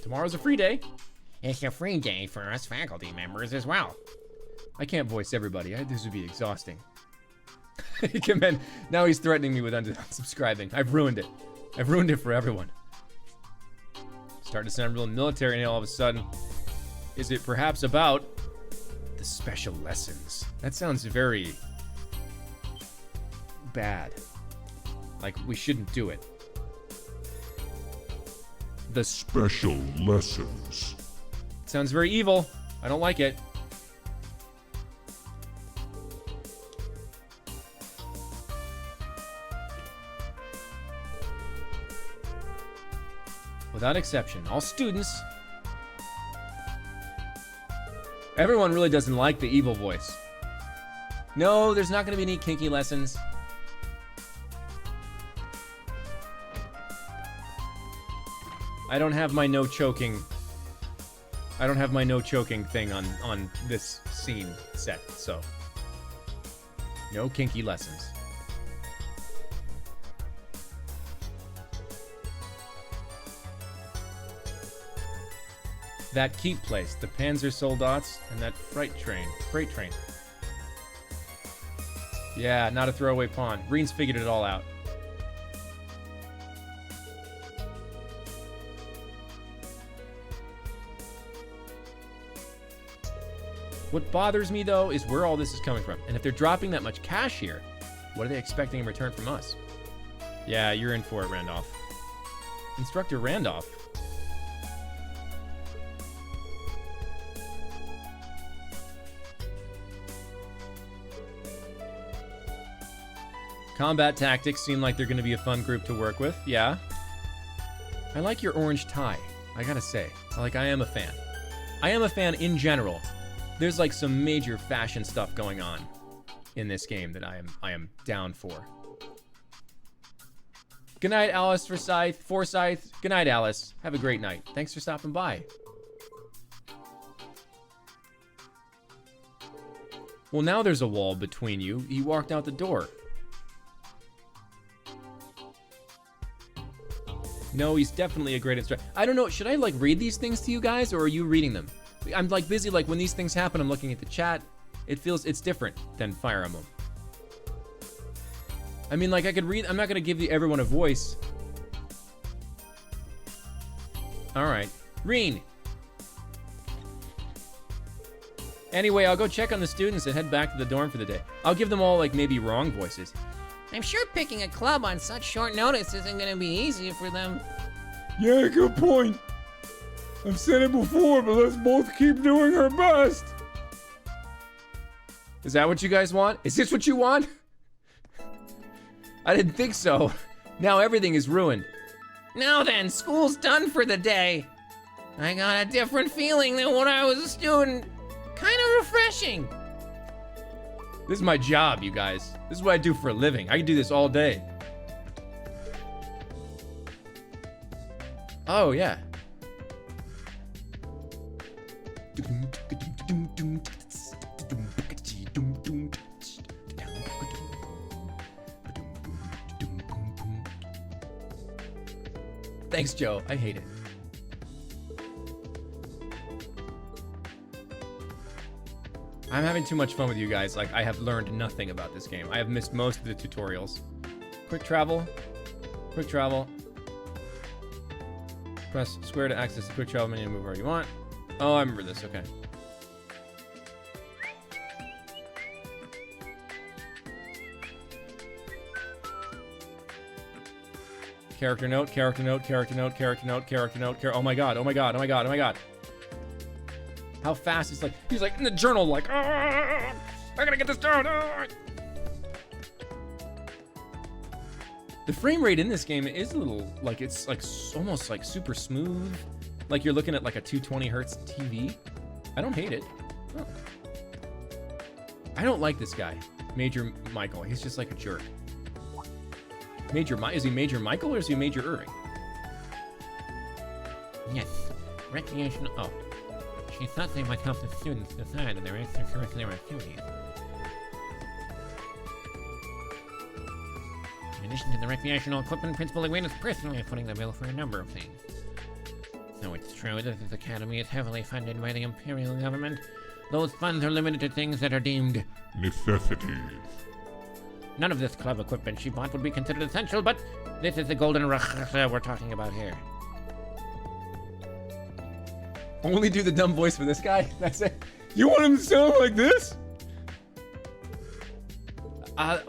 Tomorrow's a free day. It's a free day for us faculty members as well. I can't voice everybody. This would be exhausting. Now he's threatening me with unsubscribing. I've ruined it. I've ruined it for everyone. Starting to sound real military now all of a sudden. Is it perhaps about the special lessons? That sounds very bad. Like we shouldn't do it. The special lessons. Sounds very evil. I don't like it. Without exception, all students. Everyone really doesn't like the evil voice. No, there's not going to be any kinky lessons. I don't have my no choking. I don't have my no choking thing on this scene set, so no kinky lessons. That keep place, the Panzer Soldats, and that freight train. Yeah, not a throwaway pawn. Green's figured it all out. What bothers me, though, is where all this is coming from. And if they're dropping that much cash here, what are they expecting in return from us? Yeah, you're in for it, Randolph. Instructor Randolph? Combat tactics seem like they're going to be a fun group to work with. Yeah. I like your orange tie. I gotta say, I am a fan. I am a fan in general. There's like some major fashion stuff going on in this game that I am down for. Good night, Alice Forsyth. Good night, Alice. Have a great night. Thanks for stopping by. Well, now there's a wall between you. You walked out the door. No, he's definitely a great instructor. I don't know, should I like read these things to you guys, or are you reading them? I'm like busy, like when these things happen, I'm looking at the chat. It's different than Fire Emblem. I mean, like I could read, I'm not gonna give everyone a voice. All right, Reen. Anyway, I'll go check on the students and head back to the dorm for the day. I'll give them all like maybe wrong voices. I'm sure picking a club on such short notice isn't gonna be easy for them. Yeah, good point. I've said it before, but let's both keep doing our best. Is that what you guys want? Is this what you want? I didn't think so. Now everything is ruined. Now then, school's done for the day. I got a different feeling than when I was a student. Kind of refreshing. This is my job, you guys. This is what I do for a living. I can do this all day. Oh, yeah. Thanks, Joe. I hate it. I'm having too much fun with you guys. Like, I have learned nothing about this game. I have missed most of the tutorials. Quick travel. Quick travel. Press square to access the quick travel menu and move where you want. Oh, I remember this. Okay. Character note, character note, character note, character note, character note, oh my god, oh my god, oh my god, oh my god. How fast he's like in the journal, like, I gotta get this down. The frame rate in this game is a little, like, it's like almost like super smooth. Like you're looking at like a 220 hertz TV. I don't hate it. Oh. I don't like this guy, Major Michael. He's just like a jerk. Is he Major Michael or is he Major Irving? Yes, recreational, oh. She thought they might help the students decide on their extracurricular activities. In addition to the recreational equipment, Principal Wayne is personally footing the bill for a number of things. Though it's true that this academy is heavily funded by the Imperial government, Those funds are limited to things that are deemed necessities. None of this club equipment she bought would be considered essential, but this is the golden rush we're talking about here. Only do the dumb voice for this guy? That's it? You want him to sound like this?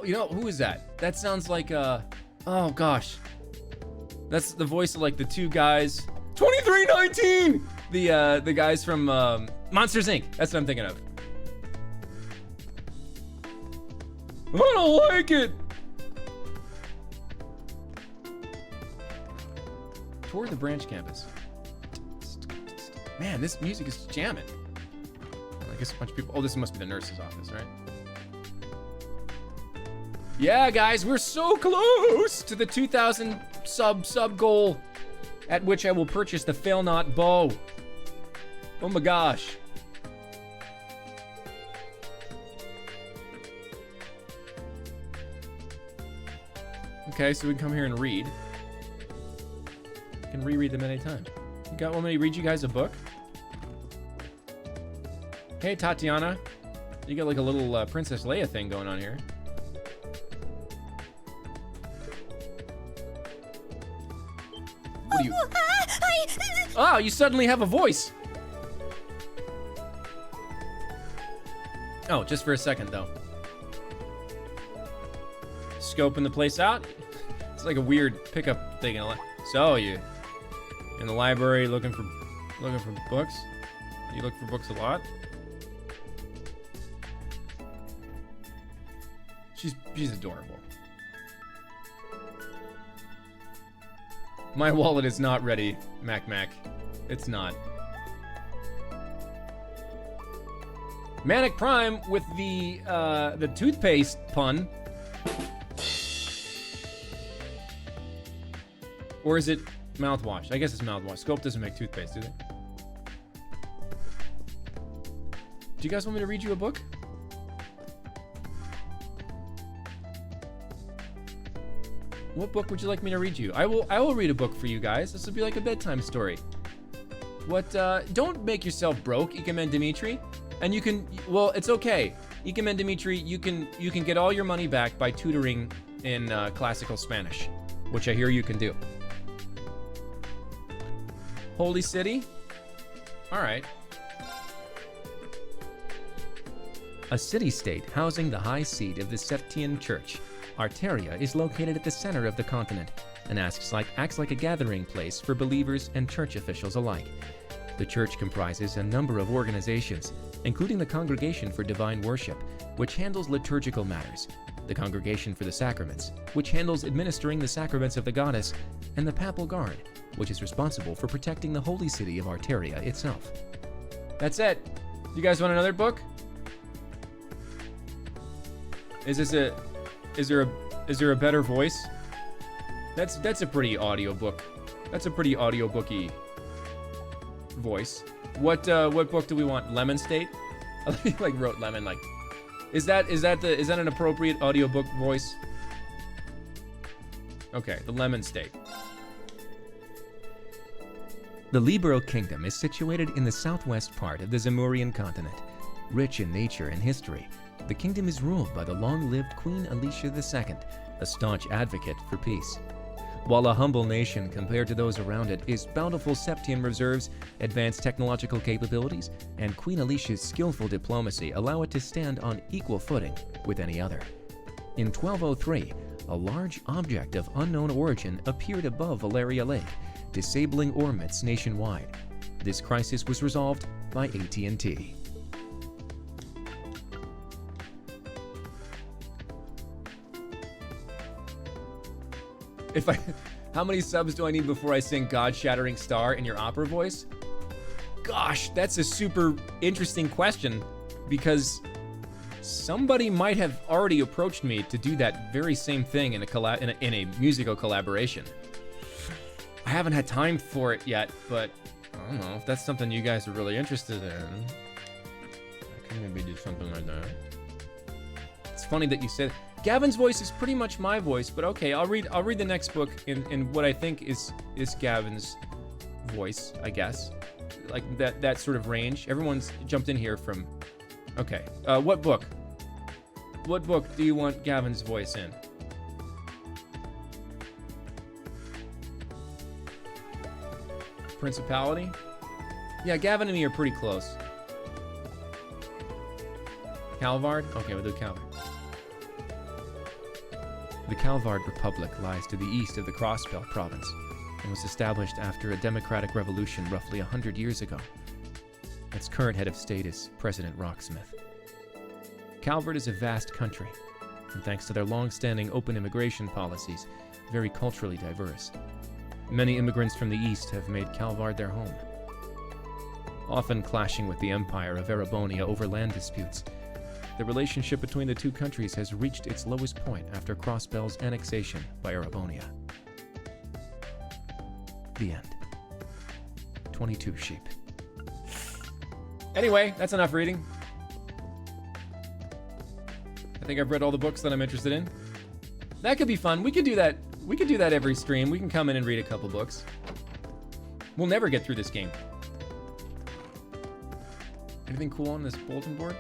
You know, who is that? That sounds like, oh gosh. That's the voice of like the two guys. 2319! The guys from Monsters Inc. That's what I'm thinking of. I don't like it! Tour the branch campus. Man, this music is jamming. I guess a bunch of people. Oh, this must be the nurse's office, right? Yeah, guys, we're so close to the 2,000 sub goal, at which I will purchase the Fail Not bow. Oh my gosh. Okay, so we can come here and read. I can reread them anytime. You want me to read you guys a book? Hey, Tatiana. You got like a little Princess Leia thing going on here. What do you... Oh, you suddenly have a voice. Oh, just for a second, though. Scoping the place out. It's like a weird pickup thing. So, you in the library looking for books? You look for books a lot? She's adorable. My wallet is not ready, Mac. It's not. Manic Prime with the toothpaste pun. Or is it mouthwash? I guess it's mouthwash. Scope doesn't make toothpaste, do they? Do you guys want me to read you a book? What book would you like me to read you? I will read a book for you guys. This will be like a bedtime story. What, don't make yourself broke, Ikemen Dimitri. And you can, well, it's okay. Ikemen Dimitri, you can get all your money back by tutoring in classical Spanish, which I hear you can do. Holy City? All right. A city-state housing the high seat of the Septian Church, Arteria is located at the center of the continent and acts like a gathering place for believers and church officials alike. The church comprises a number of organizations, including the Congregation for Divine Worship, which handles liturgical matters, the Congregation for the Sacraments, which handles administering the sacraments of the goddess, and the Papal Guard, which is responsible for protecting the holy city of Arteria itself. That's it. You guys want another book? Is there a better voice? That's a pretty audiobook. That's a pretty audiobooky voice. What book do we want? Lemon State? I like wrote lemon like. Is that an appropriate audiobook voice? Okay, the Lemon State. The Libero Kingdom is situated in the southwest part of the Zamurian continent. Rich in nature and history, the kingdom is ruled by the long-lived Queen Alicia II, a staunch advocate for peace. While a humble nation compared to those around it, its bountiful Septian reserves, advanced technological capabilities, and Queen Alicia's skillful diplomacy allow it to stand on equal footing with any other. In 1203, a large object of unknown origin appeared above Valeria Lake, disabling ormits nationwide. This crisis was resolved by AT&T. How many subs do I need before I sing God-Shattering Star in your opera voice? Gosh, that's a super interesting question, because somebody might have already approached me to do that very same thing in a musical collaboration. I haven't had time for it yet, but I don't know if that's something you guys are really interested in. I can maybe do something like that. It's funny that you said Gavin's voice is pretty much my voice, but okay, I'll read the next book in what I think is Gavin's voice, I guess. like that sort of range. Everyone's jumped in here from. Okay, what book? What book do you want Gavin's voice in? Principality? Yeah, Gavin and me are pretty close. Calvard? Okay, we'll do Calvard. The Calvard Republic lies to the east of the Crossbelt province and was established after a democratic revolution roughly 100 years ago. Its current head of state is President Rocksmith. Calvard is a vast country, and thanks to their long-standing open immigration policies, very culturally diverse. Many immigrants from the east have made Calvard their home. Often clashing with the Empire of Erebonia over land disputes, the relationship between the two countries has reached its lowest point after Crossbell's annexation by Erebonia. The end. 22 sheep. Anyway, that's enough reading. I think I've read all the books that I'm interested in. That could be fun. We could do that. We could do that every stream. We can come in and read a couple books. We'll never get through this game. Anything cool on this bulletin board?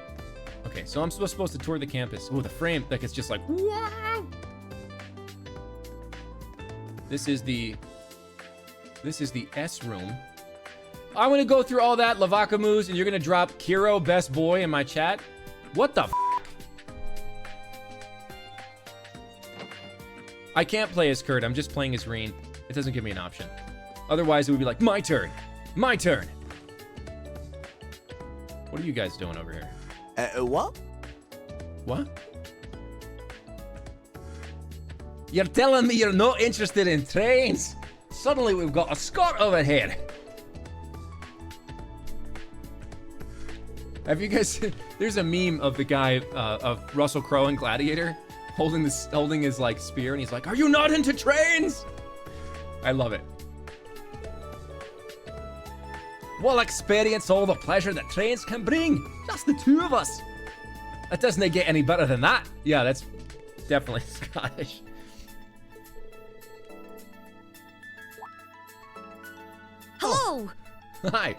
Okay, so I'm supposed to tour the campus. Oh, the frame, like it's just like, wow. This is the S room. I'm gonna go through all that Lavakamus, and you're gonna drop Kiro best boy in my chat. What the? I can't play as Kurt. I'm just playing as Reen. It doesn't give me an option. Otherwise, it would be like my turn. My turn. What are you guys doing over here? What? What? You're telling me you're not interested in trains? Suddenly we've got a Scot over here. Have you guys seen, there's a meme of the guy of Russell Crowe in Gladiator holding his like spear, and he's like, "Are you not into trains?" I love it. We'll experience all the pleasure that trains can bring. Just the two of us. It doesn't get any better than that. Yeah, that's definitely Scottish. Hello. Oh. Hi.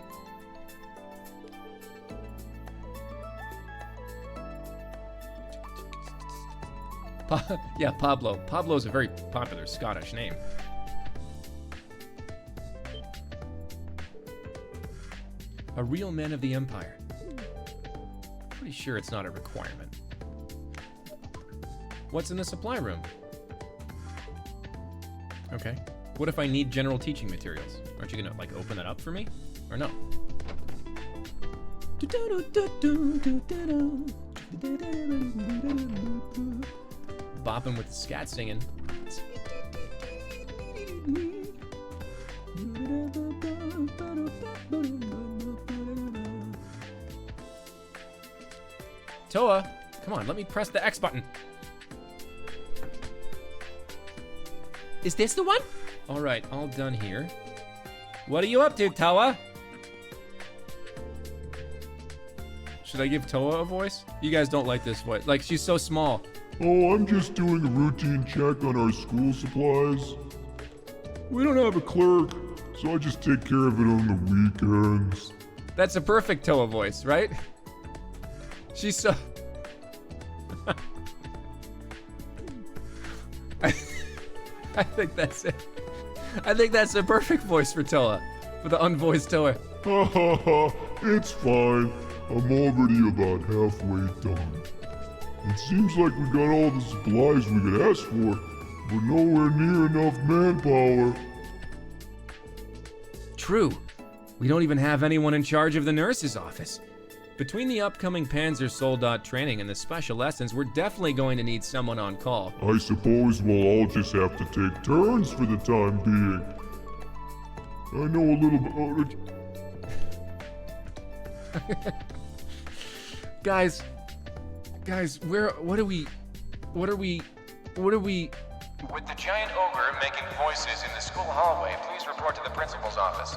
Yeah, Pablo. Pablo's a very popular Scottish name. A real man of the Empire. Pretty sure it's not a requirement. What's in the supply room? Okay. What if I need general teaching materials? Aren't you gonna like open that up for me? Or no? Bopping with the scat singing. Toa, come on, let me press the X button. Is this the one? All right, all done here. What are you up to, Toa? Should I give Toa a voice? You guys don't like this voice. Like, she's so small. Oh, I'm just doing a routine check on our school supplies. We don't have a clerk, so I just take care of it on the weekends. That's a perfect Toa voice, right? She's so... I think that's it. I think that's the perfect voice for Toa. For the unvoiced Toa. Ha ha ha, it's fine. I'm already about halfway done. It seems like we got all the supplies we could ask for, but nowhere near enough manpower. True. We don't even have anyone in charge of the nurse's office. Between the upcoming Panzer Soldat training and the special lessons, we're definitely going to need someone on call. I suppose we'll all just have to take turns for the time being. I know a little bit... Guys, what are we... With the giant ogre making voices in the school hallway, please report to the principal's office.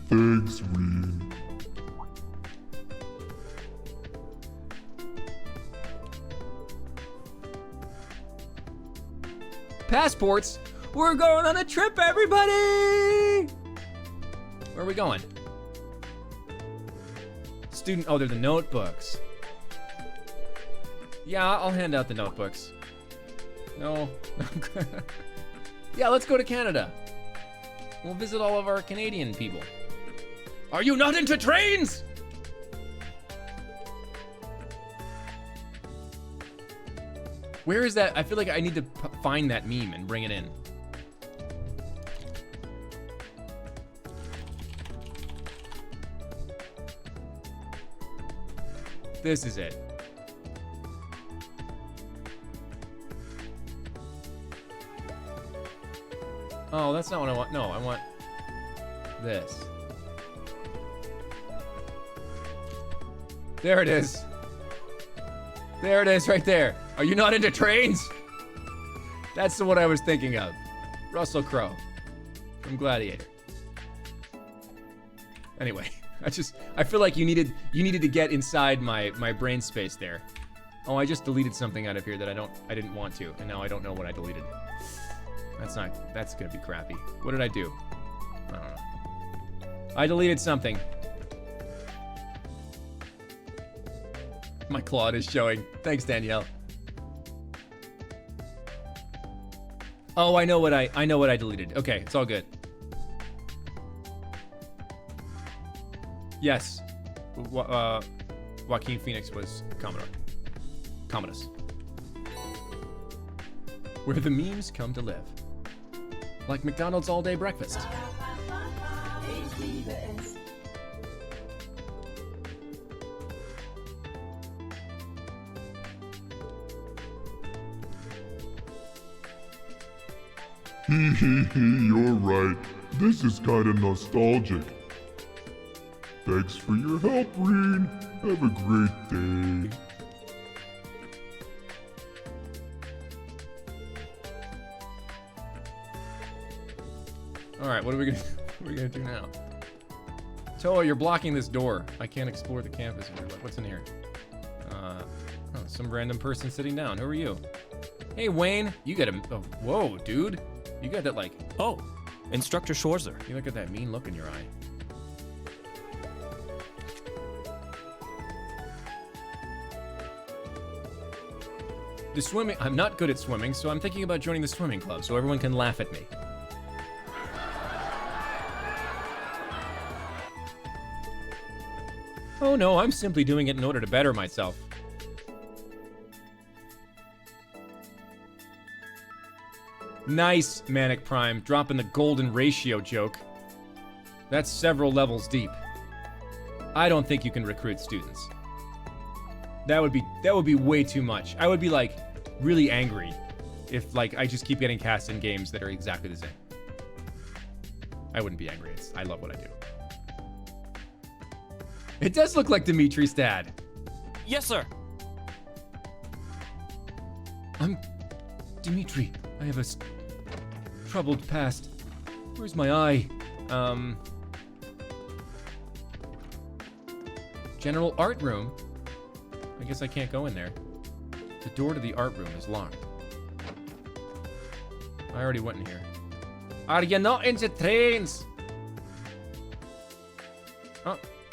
Thanks, Reen. Passports? We're going on a trip, everybody! Where are we going? Student, oh, they're the notebooks. Yeah, I'll hand out the notebooks. No. Yeah, let's go to Canada. We'll visit all of our Canadian people. Are you not into trains? Where is that? I feel like I need to find that meme and bring it in. This is it. Oh, that's not what I want. No, I want this. There it is. There it is right there. Are you not into trains? That's the one I was thinking of. Russell Crowe from Gladiator. Anyway, I feel like you needed to get inside my brain space there. Oh, I just deleted something out of here that I didn't want to, and now I don't know what I deleted. That's gonna be crappy. What did I do? I don't know. I deleted something. My Claude is showing. Thanks, Danielle. Oh, I know what I deleted. Okay, it's all good. Yes. Joaquin Phoenix was Commodus. Where the memes come to live. Like McDonald's all-day breakfast. You're right. This is kinda nostalgic. Thanks for your help, Reen. Have a great day. Alright, what are we gonna do now? Toa, you're blocking this door. I can't explore the campus. What's in here? Oh, some random person sitting down. Who are you? Hey, Wayne. You got a... Oh, whoa, dude. You got that, like... Oh, Instructor Schwarzer. You look at that mean look in your eye. The swimming... I'm not good at swimming, so I'm thinking about joining the swimming club so everyone can laugh at me. Oh no, I'm simply doing it in order to better myself. Nice, Manic Prime, dropping the golden ratio joke. That's several levels deep. I don't think you can recruit students. That would be way too much. I would be like really angry if like I just keep getting cast in games that are exactly the same. I wouldn't be angry. I love what I do. It does look like Dimitri's dad. Yes, sir. I'm Dimitri. I have a troubled past. Where's my eye? General art room. I guess I can't go in there. The door to the art room is locked. I already went in here. Are you not into trains?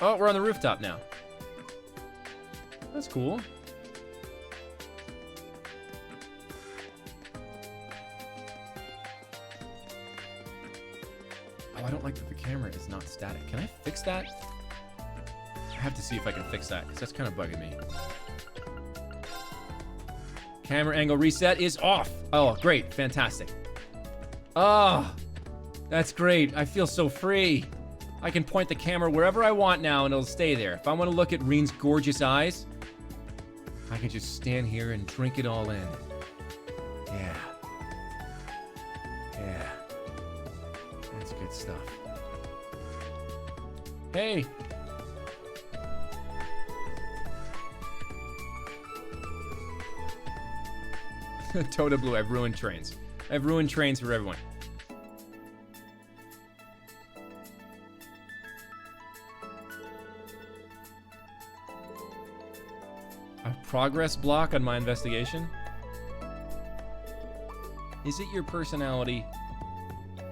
Oh, we're on the rooftop now. That's cool. Oh, I don't like that the camera is not static. Can I fix that? I have to see if I can fix that, because that's kind of bugging me. Camera angle reset is off. Oh, great. Fantastic. Oh, that's great. I feel so free. I can point the camera wherever I want now and it'll stay there. If I want to look at Reen's gorgeous eyes, I can just stand here and drink it all in. Yeah. Yeah. That's good stuff. Hey. Toda Blue, I've ruined trains. I've ruined trains for everyone. A progress block on my investigation? Is it your personality?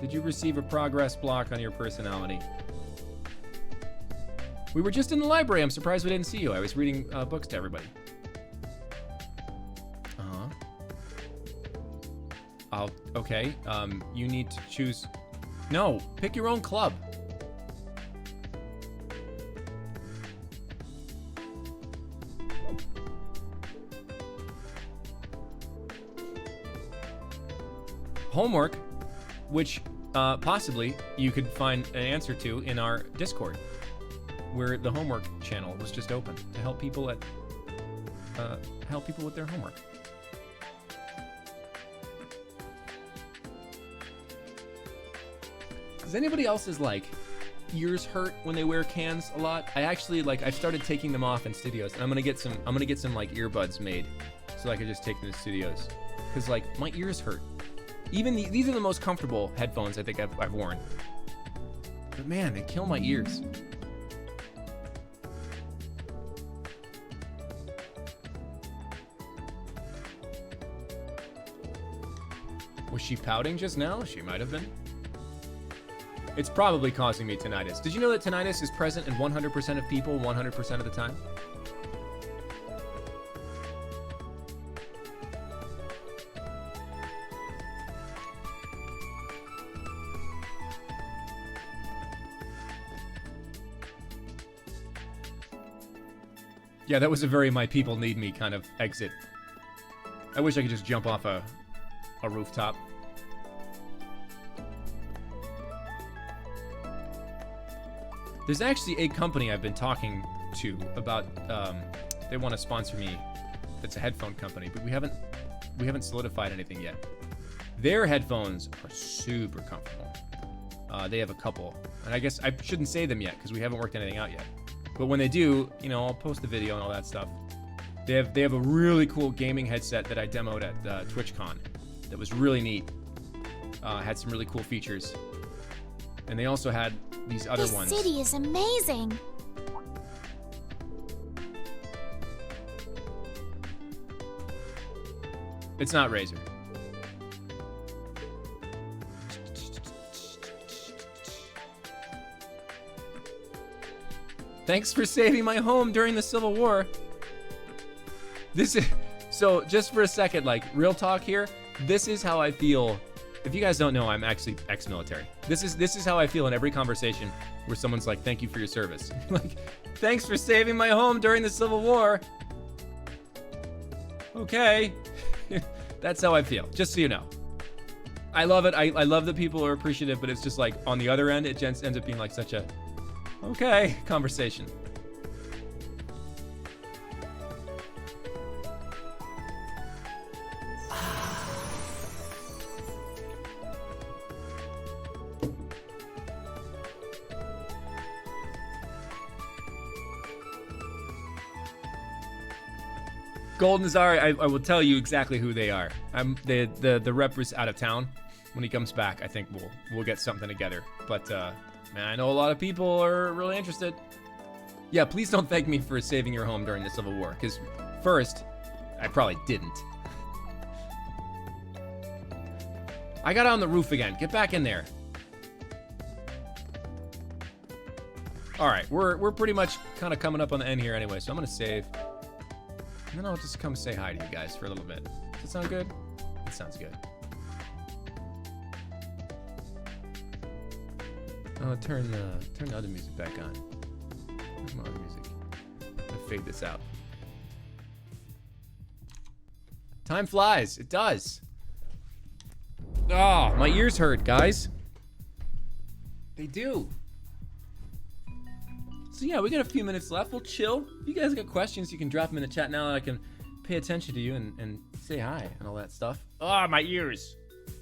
Did you receive a progress block on your personality? We were just in the library. I'm surprised we didn't see you. I was reading books to everybody. Okay. You need to choose. No, pick your own club. Homework, which possibly you could find an answer to in our Discord, where the homework channel was just open to help people with their homework. Does anybody else's like ears hurt when they wear cans a lot? I actually I've started taking them off in studios, and I'm gonna get some like earbuds made so I can just take them to studios, because like my ears hurt. Even these are the most comfortable headphones I think I've worn, but man, they kill my ears. Was she pouting just now? She might have been. It's probably causing me tinnitus. Did you know that tinnitus is present in 100% of people 100% of the time? Yeah, that was a very my people need me kind of exit. I wish I could just jump off a rooftop. There's actually a company I've been talking to about, they want to sponsor me. It's a headphone company, but we haven't solidified anything yet. Their headphones are super comfortable. They have a couple, and I guess I shouldn't say them yet because we haven't worked anything out yet. But when they do, you know, I'll post the video and all that stuff. They have a really cool gaming headset that I demoed at TwitchCon that was really neat. Had some really cool features. And they also had these other ones. This city is amazing. It's not Razer. Thanks for saving my home during the Civil War. This is so. Just for a second, like real talk here. This is how I feel. If you guys don't know, I'm actually ex-military. This is how I feel in every conversation where someone's like, "Thank you for your service." Like, thanks for saving my home during the Civil War. Okay, that's how I feel. Just so you know, I love it. I love that people are appreciative, but it's just like on the other end, it ends up being like such a okay conversation. Golden Azari, I will tell you exactly who they are. The rep is out of town. When he comes back, I think we'll get something together. But man, I know a lot of people are really interested. Yeah, please don't thank me for saving your home during the Civil War, because first, I probably didn't. I got on the roof again. Get back in there. All right, we're pretty much kind of coming up on the end here anyway, so I'm gonna save. And then I'll just come say hi to you guys for a little bit. Does that sound good? It sounds good. Oh, turn the other music back on. Where's my other music? I'm gonna fade this out. Time flies. It does. Oh, my ears hurt, guys. They do. So yeah, we got a few minutes left. We'll chill. If you guys got questions, you can drop them in the chat now. I can pay attention to you and say hi and all that stuff. Ah, my ears.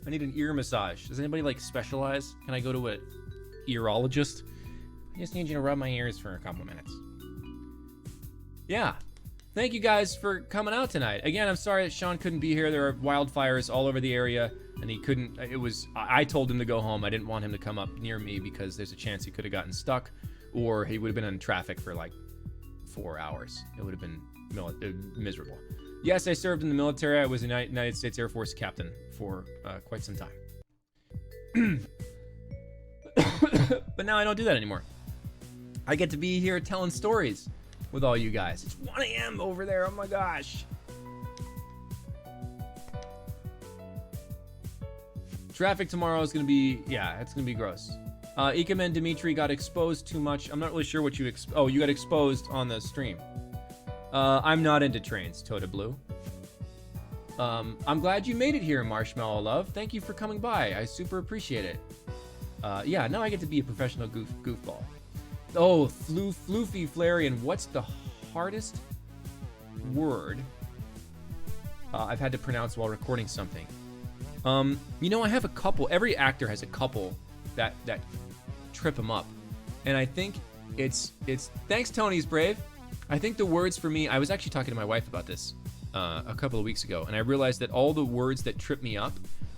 I need an ear massage. Does anybody like specialize? Can I go to a earologist? I just need you to rub my ears for a couple minutes. Yeah. Thank you guys for coming out tonight. Again, I'm sorry that Sean couldn't be here. There are wildfires all over the area, and he couldn't. I told him to go home. I didn't want him to come up near me because there's a chance he could have gotten stuck, or he would have been in traffic for like 4 hours. It would have been miserable. Yes, I served in the military. I was a United States Air Force captain for quite some time. But now I don't do that anymore. I get to be here telling stories with all you guys. It's 1 a.m. over there. Oh my gosh. Traffic tomorrow is going to be, yeah, it's going to be gross. Ikamen Dimitri got exposed too much. I'm not really sure what you oh, you got exposed on the stream. I'm not into trains, Toda Blue. I'm glad you made it here, Marshmallow Love. Thank you for coming by. I super appreciate it. Yeah, now I get to be a professional goofball. Oh, Floofy Flarian, what's the hardest word I've had to pronounce while recording something? You know, I have a couple. Every actor has a couple that trip him up. And I think it's thanks, Tony's Brave. I think the words for me, I was actually talking to my wife about this a couple of weeks ago, and I realized that all the words that trip me up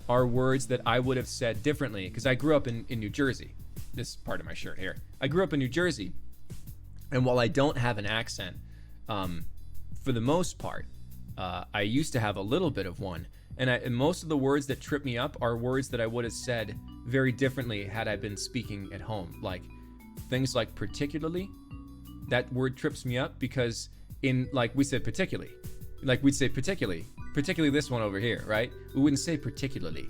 are words that I would have said differently, because I grew up in New Jersey. This part of my shirt here. I grew up in New Jersey, and while I don't have an accent, for the most part, I used to have a little bit of one, and most of the words that trip me up are words that I would have said very differently had I been speaking at home. Like things like particularly, that word trips me up because like we said particularly, like we'd say particularly this one over here, right? We wouldn't say particularly,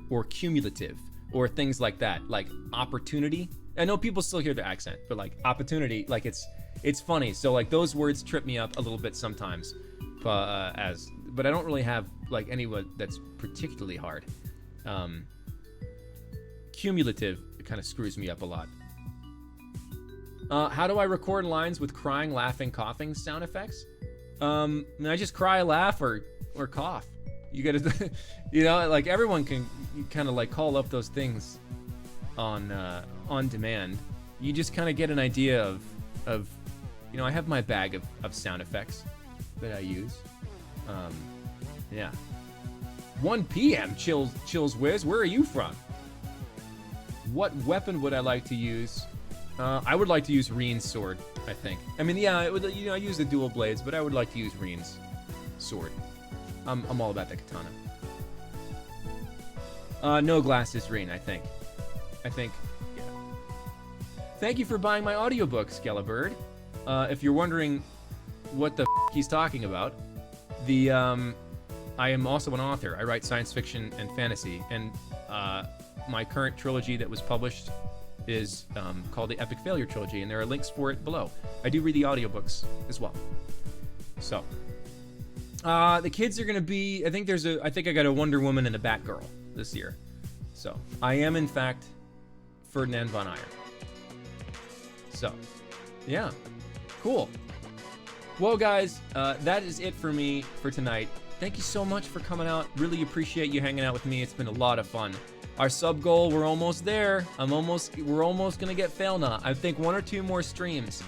or cumulative, or things like that, like opportunity. I know people still hear the accent, but like opportunity, like it's funny. So like those words trip me up a little bit sometimes, but I don't really have like anyone that's particularly hard. Cumulative, it kind of screws me up a lot. How do I record lines with crying, laughing, coughing sound effects? I just cry, laugh, or cough. You gotta, you know, like everyone can kind of like call up those things on demand. You just kind of get an idea of, you know, I have my bag of sound effects that I use. Yeah. 1 p.m. Chills Wiz, where are you from? What weapon would I like to use? I would like to use Reen's sword, I think. I mean, yeah, it would, you know, I use the dual blades, but I would like to use Reen's sword. I'm all about the katana. No glasses, Reen, I think. Yeah. Thank you for buying my audiobook, Skelebird. If you're wondering what the he's talking about, I am also an author. I write science fiction and fantasy, and my current trilogy that was published is called the Epic Failure Trilogy, and there are links for it below. I do read the audiobooks as well. So, the kids are gonna be, I think I got a Wonder Woman and a Batgirl this year. So, I am in fact Ferdinand von Ayer. So, yeah, cool. Well guys, that is it for me for tonight. Thank you so much for coming out. Really appreciate you hanging out with me. It's been a lot of fun. Our sub goal, we're almost there. We're almost gonna get Failna. I think 1 or 2 more streams,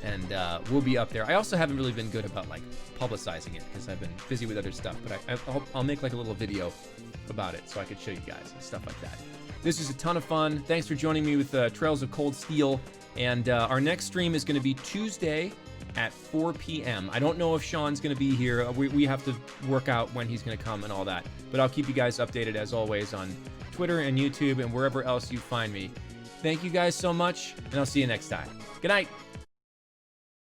and we'll be up there. I also haven't really been good about like publicizing it because I've been busy with other stuff. But I'll make like a little video about it so I could show you guys and stuff like that. This was a ton of fun. Thanks for joining me with Trails of Cold Steel. And our next stream is gonna be Tuesday at 4 p.m. I don't know if Sean's gonna be here. We have to work out when he's gonna come and all that. But I'll keep you guys updated as always on Twitter and YouTube and wherever else you find me. Thank you guys so much, and I'll see you next time. Good night.